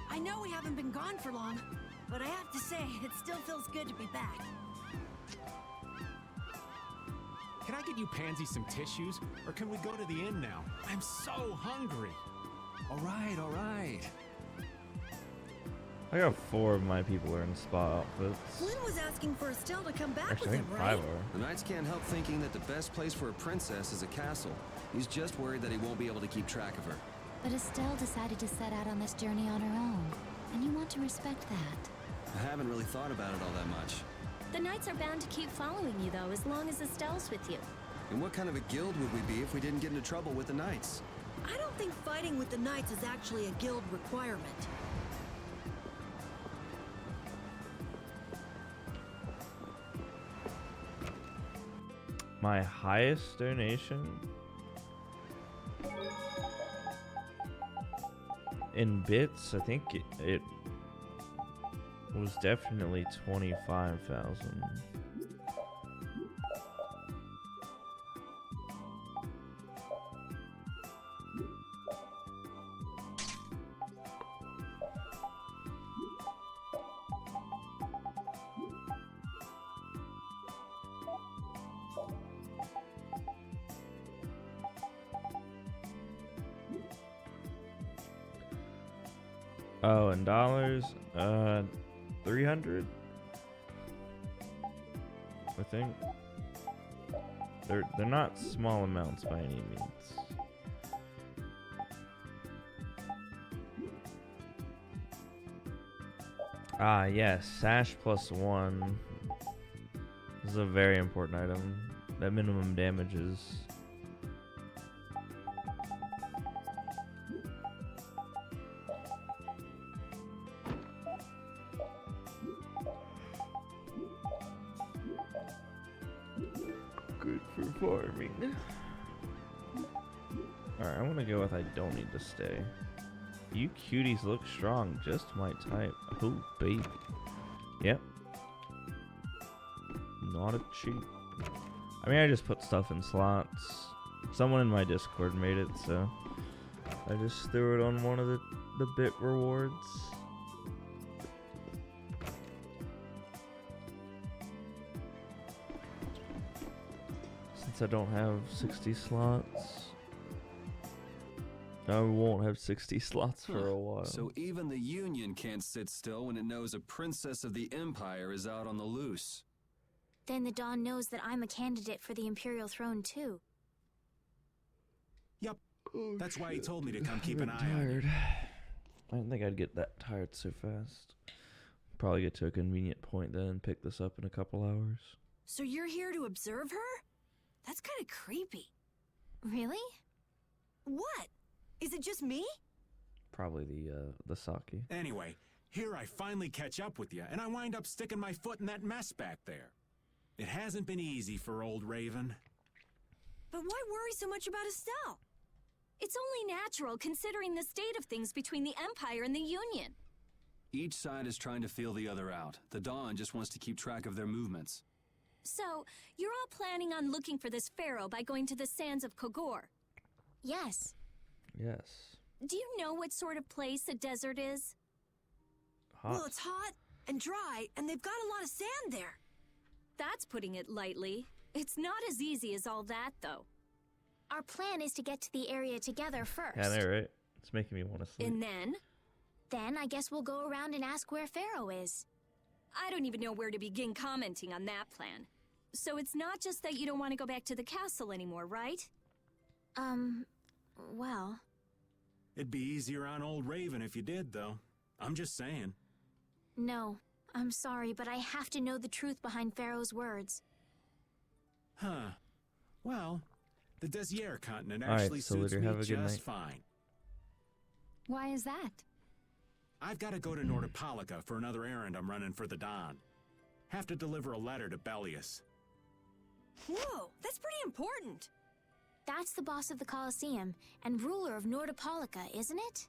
I know we haven't been gone for long, but I have to say, it still feels good to be back. Can I get you Pansy some tissues, or can we go to the inn now? I'm so hungry. All right, all right. I got 4 of my people wearing spa outfits. Flynn was asking for Estelle to come back Actually, I with think him, 5 right? are. The Knights can't help thinking that the best place for a princess is a castle. He's just worried that he won't be able to keep track of her. But Estelle decided to set out on this journey on her own, and you want to respect that. I haven't really thought about it all that much. The Knights are bound to keep following you, though, as long as Estelle's with you. And what kind of a guild would we be if we didn't get into trouble with the Knights? I don't think fighting with the Knights is actually a guild requirement. My highest donation in bits, I think it was definitely 25,000. Oh, in dollars, 300. I think they're not small amounts by any means. Ah, yes, sash +1 is a very important item. That minimum damages exciting. Alright, I'm gonna go with I don't need to stay. You cuties look strong, just my type. Oh, baby. Yep. Not a cheat. I mean, I just put stuff in slots. Someone in my Discord made it, so I just threw it on one of the bit rewards. Since I don't have 60 slots, I won't have 60 slots for a while. So even the Union can't sit still when it knows a princess of the Empire is out on the loose. Then the Dawn knows that I'm a candidate for the Imperial throne, too. Yup. Oh, That's why he shit. told me to come keep I'm an eye on you. tired. I didn't think I'd get that tired so fast. Probably get to a convenient point then and pick this up in a couple hours. So you're here to observe her? That's kind of creepy. Really? What? Is it just me? Probably the sake. Anyway, here I finally catch up with you, and I wind up sticking my foot in that mess back there. It hasn't been easy for old Raven. But why worry so much about Estelle? It's only natural considering the state of things between the Empire and the Union. Each side is trying to feel the other out. The Dawn just wants to keep track of their movements. So, you're all planning on looking for this pharaoh by going to the sands of Kogor? Yes. Yes. Do you know what sort of place a desert is? Hot. Well, it's hot and dry, and they've got a lot of sand there. That's putting it lightly. It's not as easy as all that, though. Our plan is to get to the area together first. Yeah, I know, right? It's making me want to sleep. And then? Then I guess we'll go around and ask where Pharaoh is. I don't even know where to begin commenting on that plan. So it's not just that you don't want to go back to the castle anymore, right? Well... It'd be easier on old Raven if you did, though. I'm just saying. No, I'm sorry, but I have to know the truth behind Pharaoh's words. Huh. Well, the Desier continent All right, actually suits Solitaire, me have a good just night. fine. Why is that? I've got to go to Nordopolica for another errand I'm running for the Don. Have to deliver a letter to Bellius. Whoa, that's pretty important. That's the boss of the Colosseum and ruler of Nordopolica, isn't it?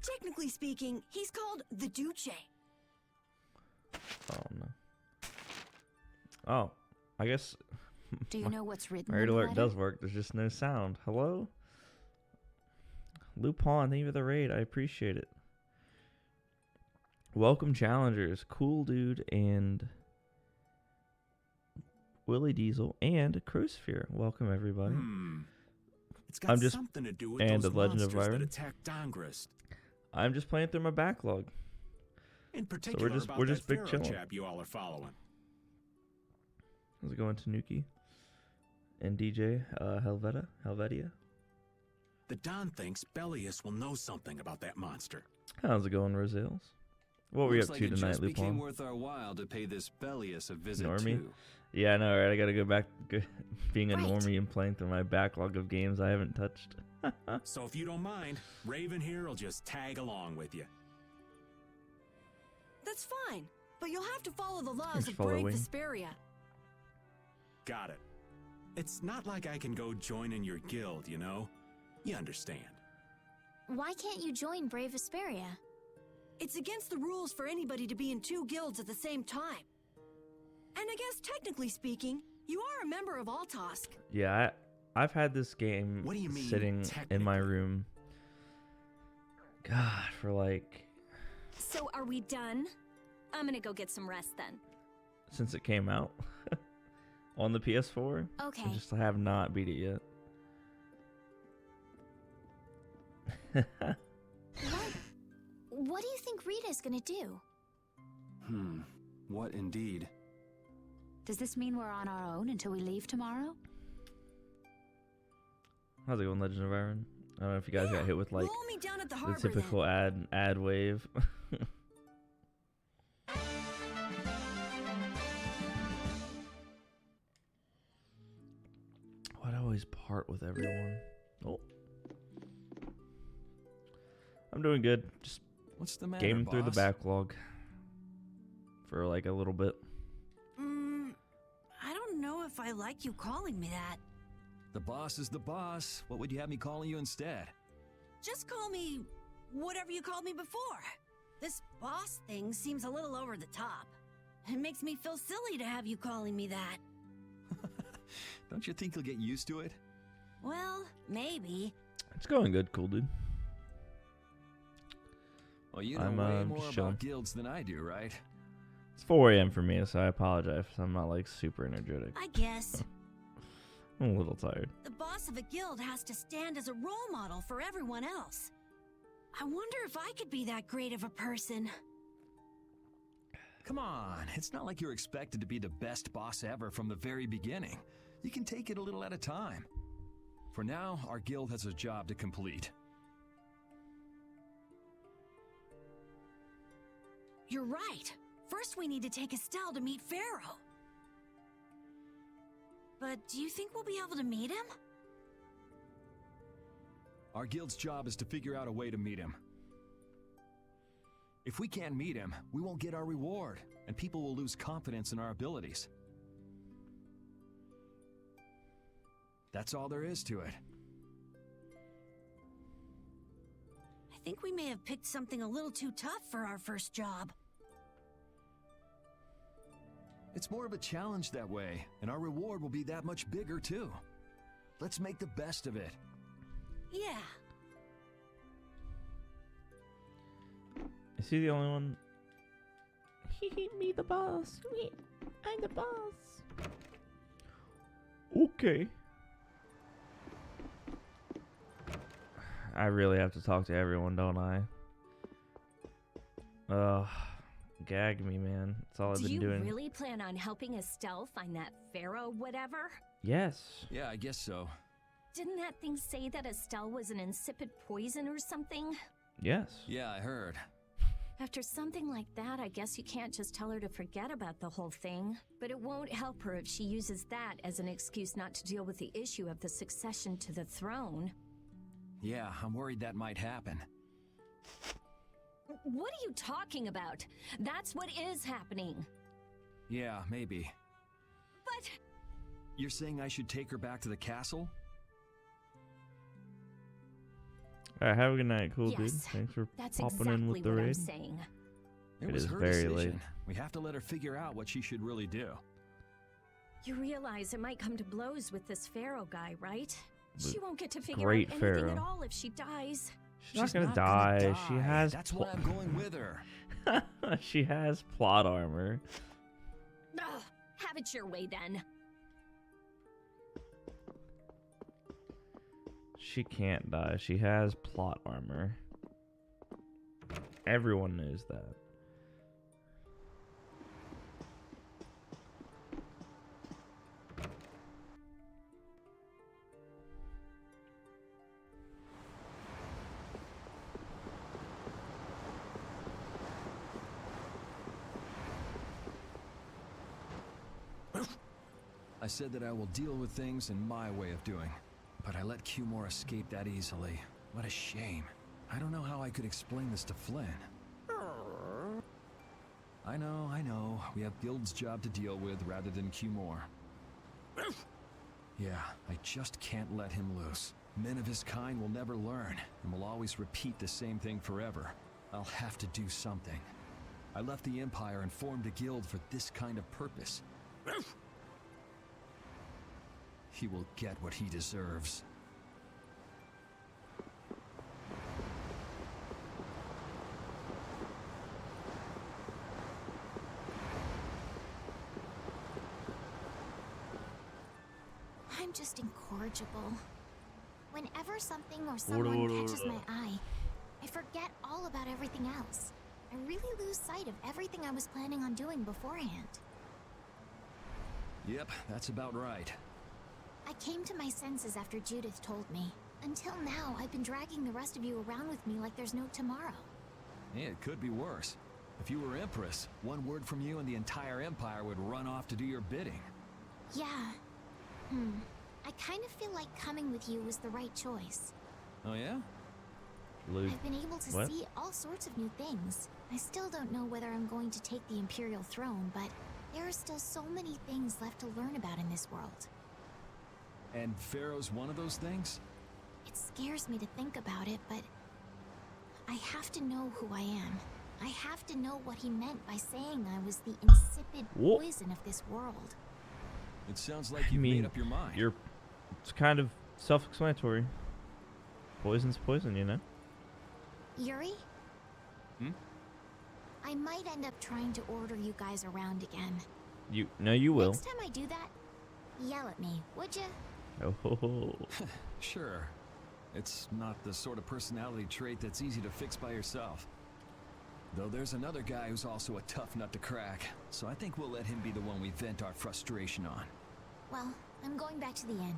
Technically speaking, he's called the Duce. Oh, no. Oh, I guess... Do you know what's written my in the alert letter? does work. There's just no sound. Hello? Lupin, thank you for the raid. I appreciate it. Welcome, challengers. Cool Dude and Willie Diesel and Crowsphere. Welcome, everybody. It's got something to do with and those the Legend monsters of that Byron. attacked Dongrist. I'm just playing through my backlog. In particular, about we're that just big Pharaoh chilling. chap you all are following. How's it going, Tanuki? And DJ Helvetia? The Don thinks Bellius will know something about that monster. How's it going, Rosales? What were you Looks up like to it tonight, just became Lupin? worth our while to pay this Bellius a visit Normie? too. Yeah, I know, right? I gotta go back being a normie and playing through my backlog of games I haven't touched. So if you don't mind, Raven here will just tag along with you. That's fine, but you'll have to follow the laws Thanks of for Brave following. Vesperia. Got it. It's not like I can go join in your guild, you know? You understand. Why can't you join Brave Vesperia? It's against the rules for anybody to be in two guilds at the same time. And I guess technically speaking, you are a member of Altosk. Yeah, I've had this game What do you mean, sitting in my room. God, for like So are we done? I'm gonna go get some rest then. since it came out on the PS4. Okay. I just have not beat it yet. What do you think Rita's gonna do? What indeed? Does this mean we're on our own until we leave tomorrow? How's it going, Legend of Iron? I don't know if you guys got hit with like Roll me down at the the harbor, typical ad wave. Why'd I always part with everyone? Oh. I'm doing good. Just What's the matter, gaming through the boss? backlog for like a little bit. I don't know if I like you calling me that. The boss is the boss. What would you have me calling you instead? Just call me whatever you called me before. This boss thing seems a little over the top. It makes me feel silly to have you calling me that. Don't you think you'll get used to it? Well, maybe. It's going good, cool dude. Well, you know I'm, way more just chilling. about guilds than I do, right? It's 4 a.m. for me, so I apologize if I'm not like super energetic. I guess. I'm a little tired. The boss of a guild has to stand as a role model for everyone else. I wonder if I could be that great of a person. Come on, it's not like you're expected to be the best boss ever from the very beginning. You can take it a little at a time. For now, our guild has a job to complete. You're right. First we need to take Estelle to meet Pharaoh. But do you think we'll be able to meet him? Our guild's job is to figure out a way to meet him. If we can't meet him, we won't get our reward, and people will lose confidence in our abilities. That's all there is to it. I think we may have picked something a little too tough for our first job. It's more of a challenge that way, and our reward will be that much bigger too. Let's make the best of it. Yeah. Is he the only one? Me the boss. I'm the boss. Okay. I really have to talk to everyone, don't I? Gag me, man. That's all I've been doing. Do you really plan on helping Estelle find that Pharaoh whatever? Yes. Yeah, I guess so. Didn't that thing say that Estelle was an insipid poison or something? Yes. Yeah, I heard. After something like that, I guess you can't just tell her to forget about the whole thing. But it won't help her if she uses that as an excuse not to deal with the issue of the succession to the throne. Yeah, I'm worried that might happen. What are you talking about? That's what is happening. Yeah, maybe. But... You're saying I should take her back to the castle? Alright, have a good night, cool yes, dude. Thanks for that's popping exactly in with the what raid. I'm saying. It was her very late. We have to let her figure out what she should really do. You realize it might come to blows with this Pharaoh guy, right? She won't get to figure great out anything Pharaoh. at all if she dies. She's not gonna die. She has. That's why I'm going with her. She has plot armor. Ugh, have it your way then. She can't die. She has plot armor. Everyone knows that. I said that I will deal with things in my way of doing, but I let Cumore escape that easily. What a shame. I don't know how I could explain this to Flynn. I know. We have Guild's job to deal with rather than Cumore. Yeah, I just can't let him loose. Men of his kind will never learn, and will always repeat the same thing forever. I'll have to do something. I left the Empire and formed a guild for this kind of purpose. He will get what he deserves. I'm just incorrigible. Whenever something or someone catches my eye, I forget all about everything else. I really lose sight of everything I was planning on doing beforehand. Yep, that's about right. I came to my senses after Judith told me. Until now, I've been dragging the rest of you around with me like there's no tomorrow. Yeah, it could be worse. If you were Empress, one word from you and the entire Empire would run off to do your bidding. Yeah. I kind of feel like coming with you was the right choice. Oh yeah? I've been able to see all sorts of new things. I still don't know whether I'm going to take the Imperial throne, but there are still so many things left to learn about in this world. And Pharaoh's one of those things? It scares me to think about it, but I have to know who I am. I have to know what he meant by saying I was the insipid poison of this world. It sounds like you made up your mind. It's kind of self-explanatory. Poison's poison, you know? Yuri? Hmm? I might end up trying to order you guys around again. You will. Next time I do that, yell at me, would you? Oh ho ho. Sure. It's not the sort of personality trait that's easy to fix by yourself. Though there's another guy who's also a tough nut to crack, so I think we'll let him be the one we vent our frustration on. Well, I'm going back to the inn.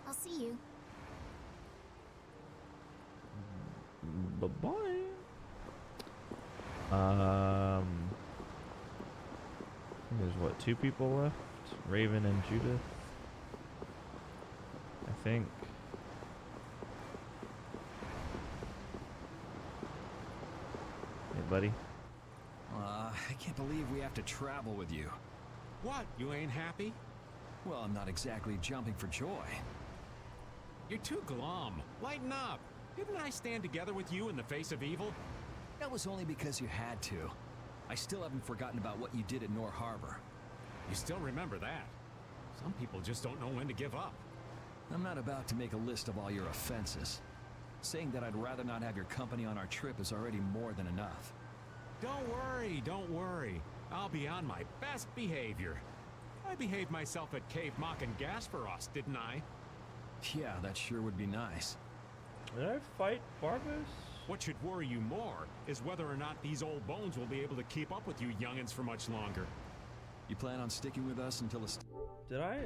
I'll see you. Bye-bye. There's what, 2 people left? Raven and Judith, I think. Hey, buddy. I can't believe we have to travel with you. What? You ain't happy? Well, I'm not exactly jumping for joy. You're too glum. Lighten up. Didn't I stand together with you in the face of evil? That was only because you had to. I still haven't forgotten about what you did at Nor Harbor. You still remember that. Some people just don't know when to give up. I'm not about to make a list of all your offenses. Saying that I'd rather not have your company on our trip is already more than enough. Don't worry. I'll be on my best behavior. I behaved myself at Cave Mock and Gasperos, didn't I? Yeah, that sure would be nice. Did I fight Barbos? What should worry you more is whether or not these old bones will be able to keep up with you youngins for much longer. You plan on sticking with us until the... Did I?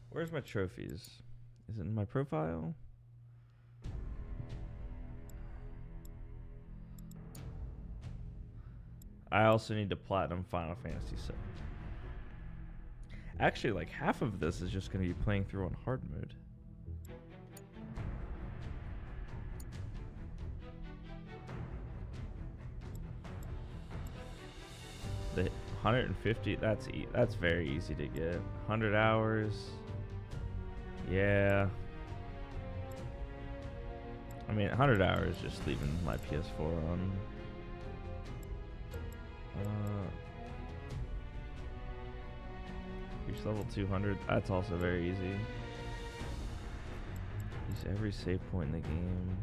Where's my trophies? Is it in my profile? I also need to platinum Final Fantasy VII. Actually, like half of this is just going to be playing through on hard mode. The 150, that's very easy to get. 100 hours. Yeah. I mean, 100 hours just leaving my PS4 on. Reach level 200. That's also very easy. Use every save point in the game.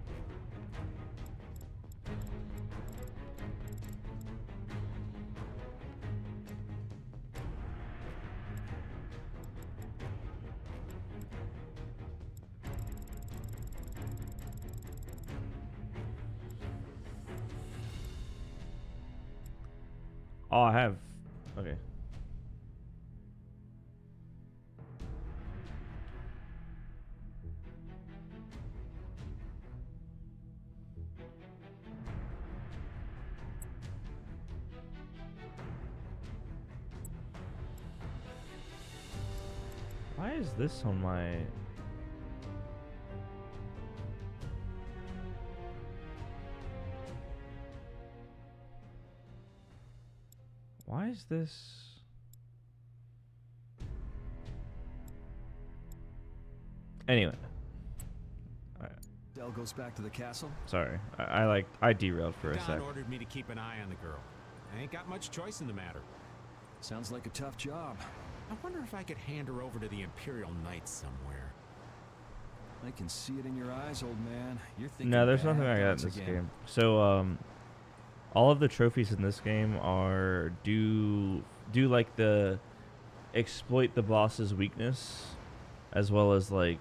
Oh, I have. Okay. Why is this on my... Why is this... Anyway. Del goes back to the castle. Sorry. I derailed for a Don sec. ordered me to keep an eye on the girl. I ain't got much choice in the matter. Sounds like a tough job. I wonder if I could hand her over to the Imperial Knights somewhere. I can see it in your eyes, old man. You're thinking No, there's bad nothing like that in thoughts this again. game. So, all of the trophies in this game are do like the exploit the boss's weakness, as well as like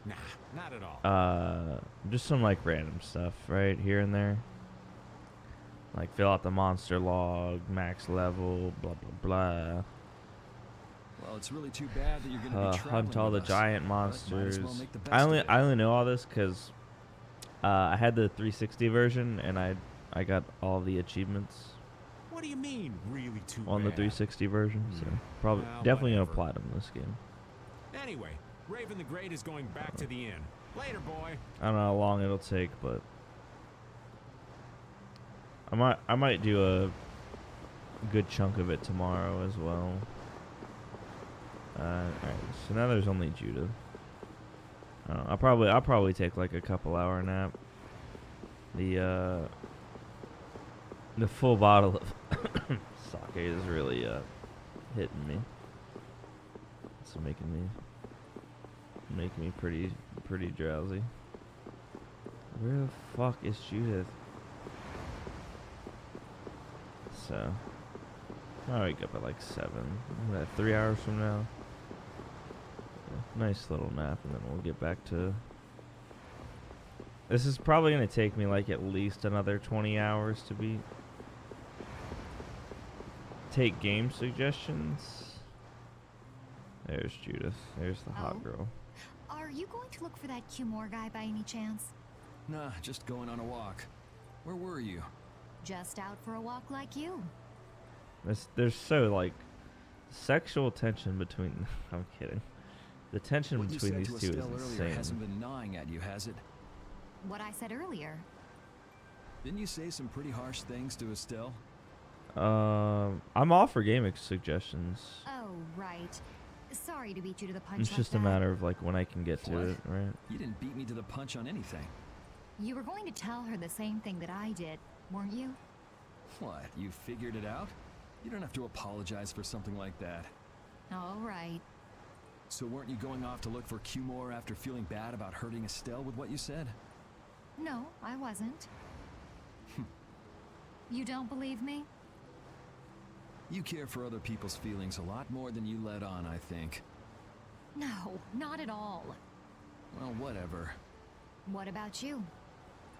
Nah, not at all. just some like random stuff right here and there. Like fill out the monster log, max level, blah blah blah. Well, it's really too bad that you're going to be traveling Hunt all the with us, giant but might as monsters. well make the best I of it. only know all this because I had the 360 version and I got all the achievements What do you mean, really too on the bad? 360 version. So probably Well, definitely whatever. gonna platinum this game. Anyway, Raven the Great is going back to the inn. Later, boy. I don't know how long it'll take, but I might do a good chunk of it tomorrow as well. Alright, so now there's only Judith. I'll probably take like a couple hour nap. The full bottle of sake is really hitting me. It's making me pretty drowsy. Where the fuck is Judith? So I'll wake up at like 7. What, 3 hours from now? Nice little nap, and then we'll get back to... This is probably going to take me like at least another 20 hours to beat. Take game suggestions. There's Judith. There's the hot girl. Are you going to look for that Cumore guy by any chance? Nah, just going on a walk. Where were you? Just out for a walk like you. There's so like sexual tension between... I'm kidding. The tension What between you these said two to is Estelle earlier insane. hasn't been gnawing at you, has it? What I said earlier. Didn't you say some pretty harsh things to Estelle? I'm all for game suggestions. Oh, right. Sorry to beat you to the punch It's like just that. a matter of like when I can get to What? it, right? You didn't beat me to the punch on anything. You were going to tell her the same thing that I did, weren't you? What, you figured it out? You don't have to apologize for something like that. All right. So weren't you going off to look for Cumore after feeling bad about hurting Estelle with what you said? No, I wasn't. You don't believe me? You care for other people's feelings a lot more than you let on, I think. No, not at all. Well, whatever. What about you?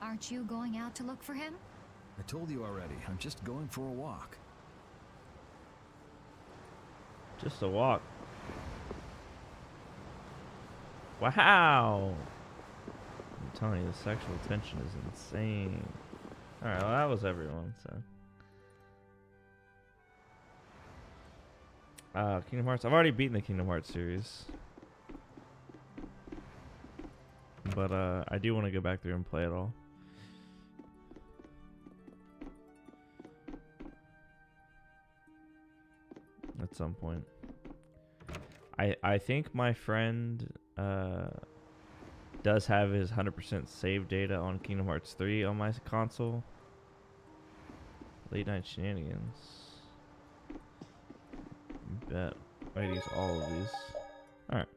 Aren't you going out to look for him? I told you already, I'm just going for a walk. Just a walk. Wow. I'm telling you, the sexual tension is insane. Alright, well, that was everyone, so. Kingdom Hearts. I've already beaten the Kingdom Hearts series. But, I do want to go back through and play it all. At some point. I think my friend does have his 100% save data on Kingdom Hearts 3 on my console. Late night shenanigans. Bet. I use all of these. Alright.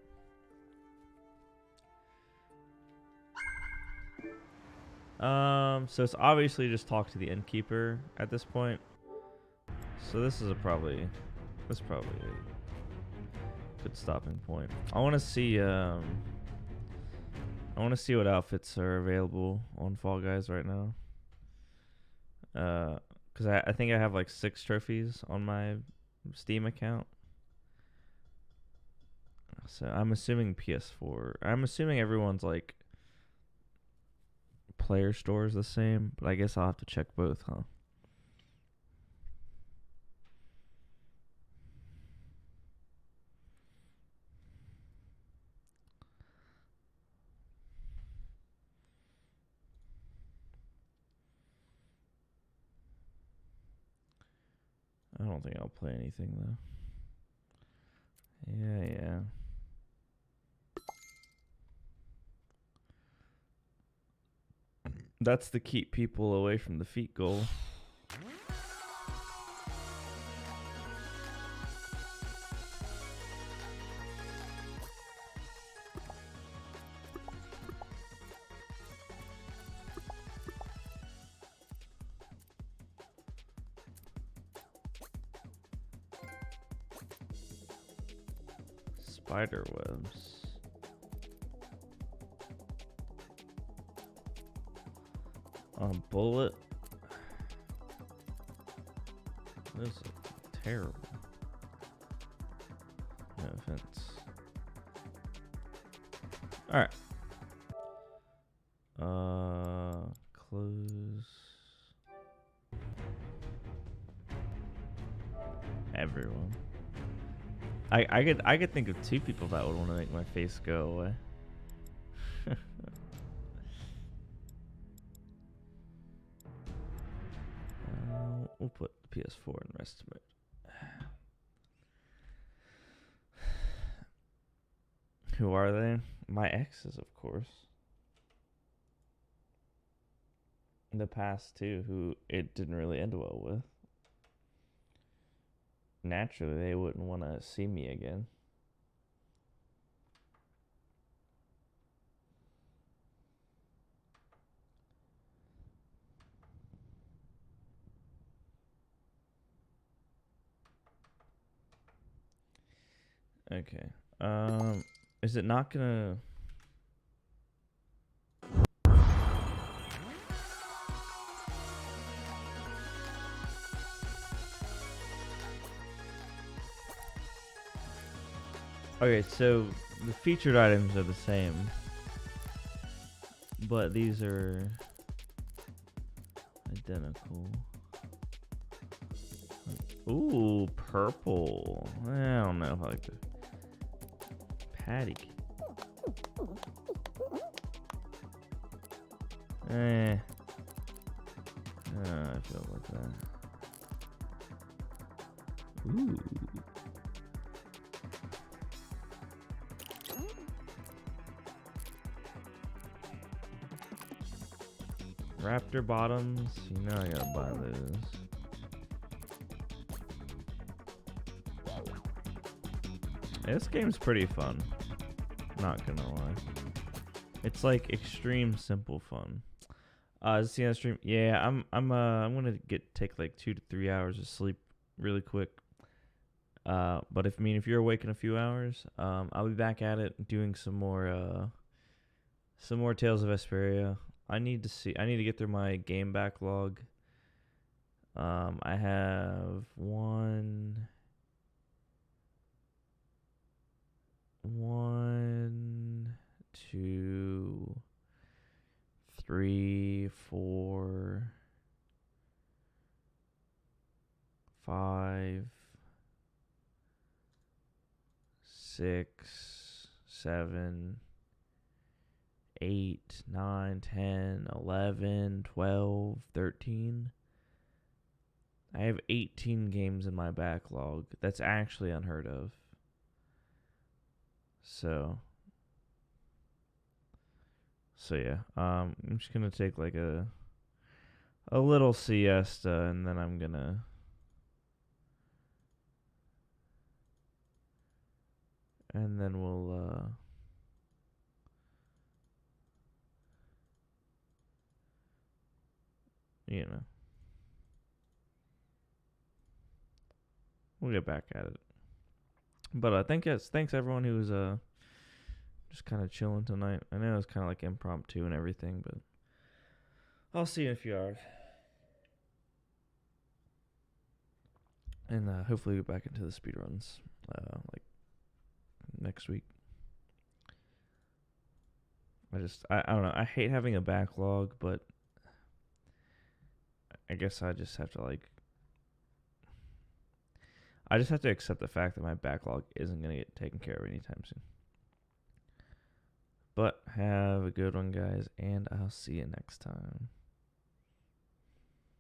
So it's obviously just talk to the innkeeper at this point. So this is probably a good stopping point. I want to see what outfits are available on Fall Guys right now. Cuz I think I have like 6 trophies on my Steam account. So I'm assuming PS4. I'm assuming everyone's like player store is the same, but I guess I'll have to check both, huh? I don't think I'll play anything though. Yeah. That's the keep people away from the feet goal. Spider webs. Bullet. This is terrible. No offense. Alright. Close. Everyone. I could think of 2 people that would want to make my face go away. we'll put the PS4 in rest mode. Who are they? My exes, of course. In the past, too, who it didn't really end well with. Naturally, they wouldn't want to see me again. Okay. Is it not gonna... Okay, so the featured items are the same, but these are identical. Ooh, purple. I don't know if I like the patty. I feel like that. Ooh. Raptor bottoms, you know I gotta buy those. This game's pretty fun. Not gonna lie. It's like extreme simple fun. See on stream. Yeah, I'm gonna take like 2 to 3 hours of sleep really quick. But if you're awake in a few hours, I'll be back at it doing some more Tales of Vesperia. I need to get through my game backlog. I have 1, 2, 3, 4, 5, 6, 7, 8, 9, 10, 11, 12, 13. I have 18 games in my backlog. That's actually unheard of. So yeah. I'm just gonna take like a little siesta, and then I'm gonna we'll we'll get back at it. But thanks everyone who was just kind of chilling tonight. I know it's kind of like impromptu and everything, but I'll see you in a few hours. And hopefully get back into the speedruns like next week. I don't know. I hate having a backlog, but I guess I just have to accept the fact that my backlog isn't going to get taken care of anytime soon. But have a good one, guys, and I'll see you next time.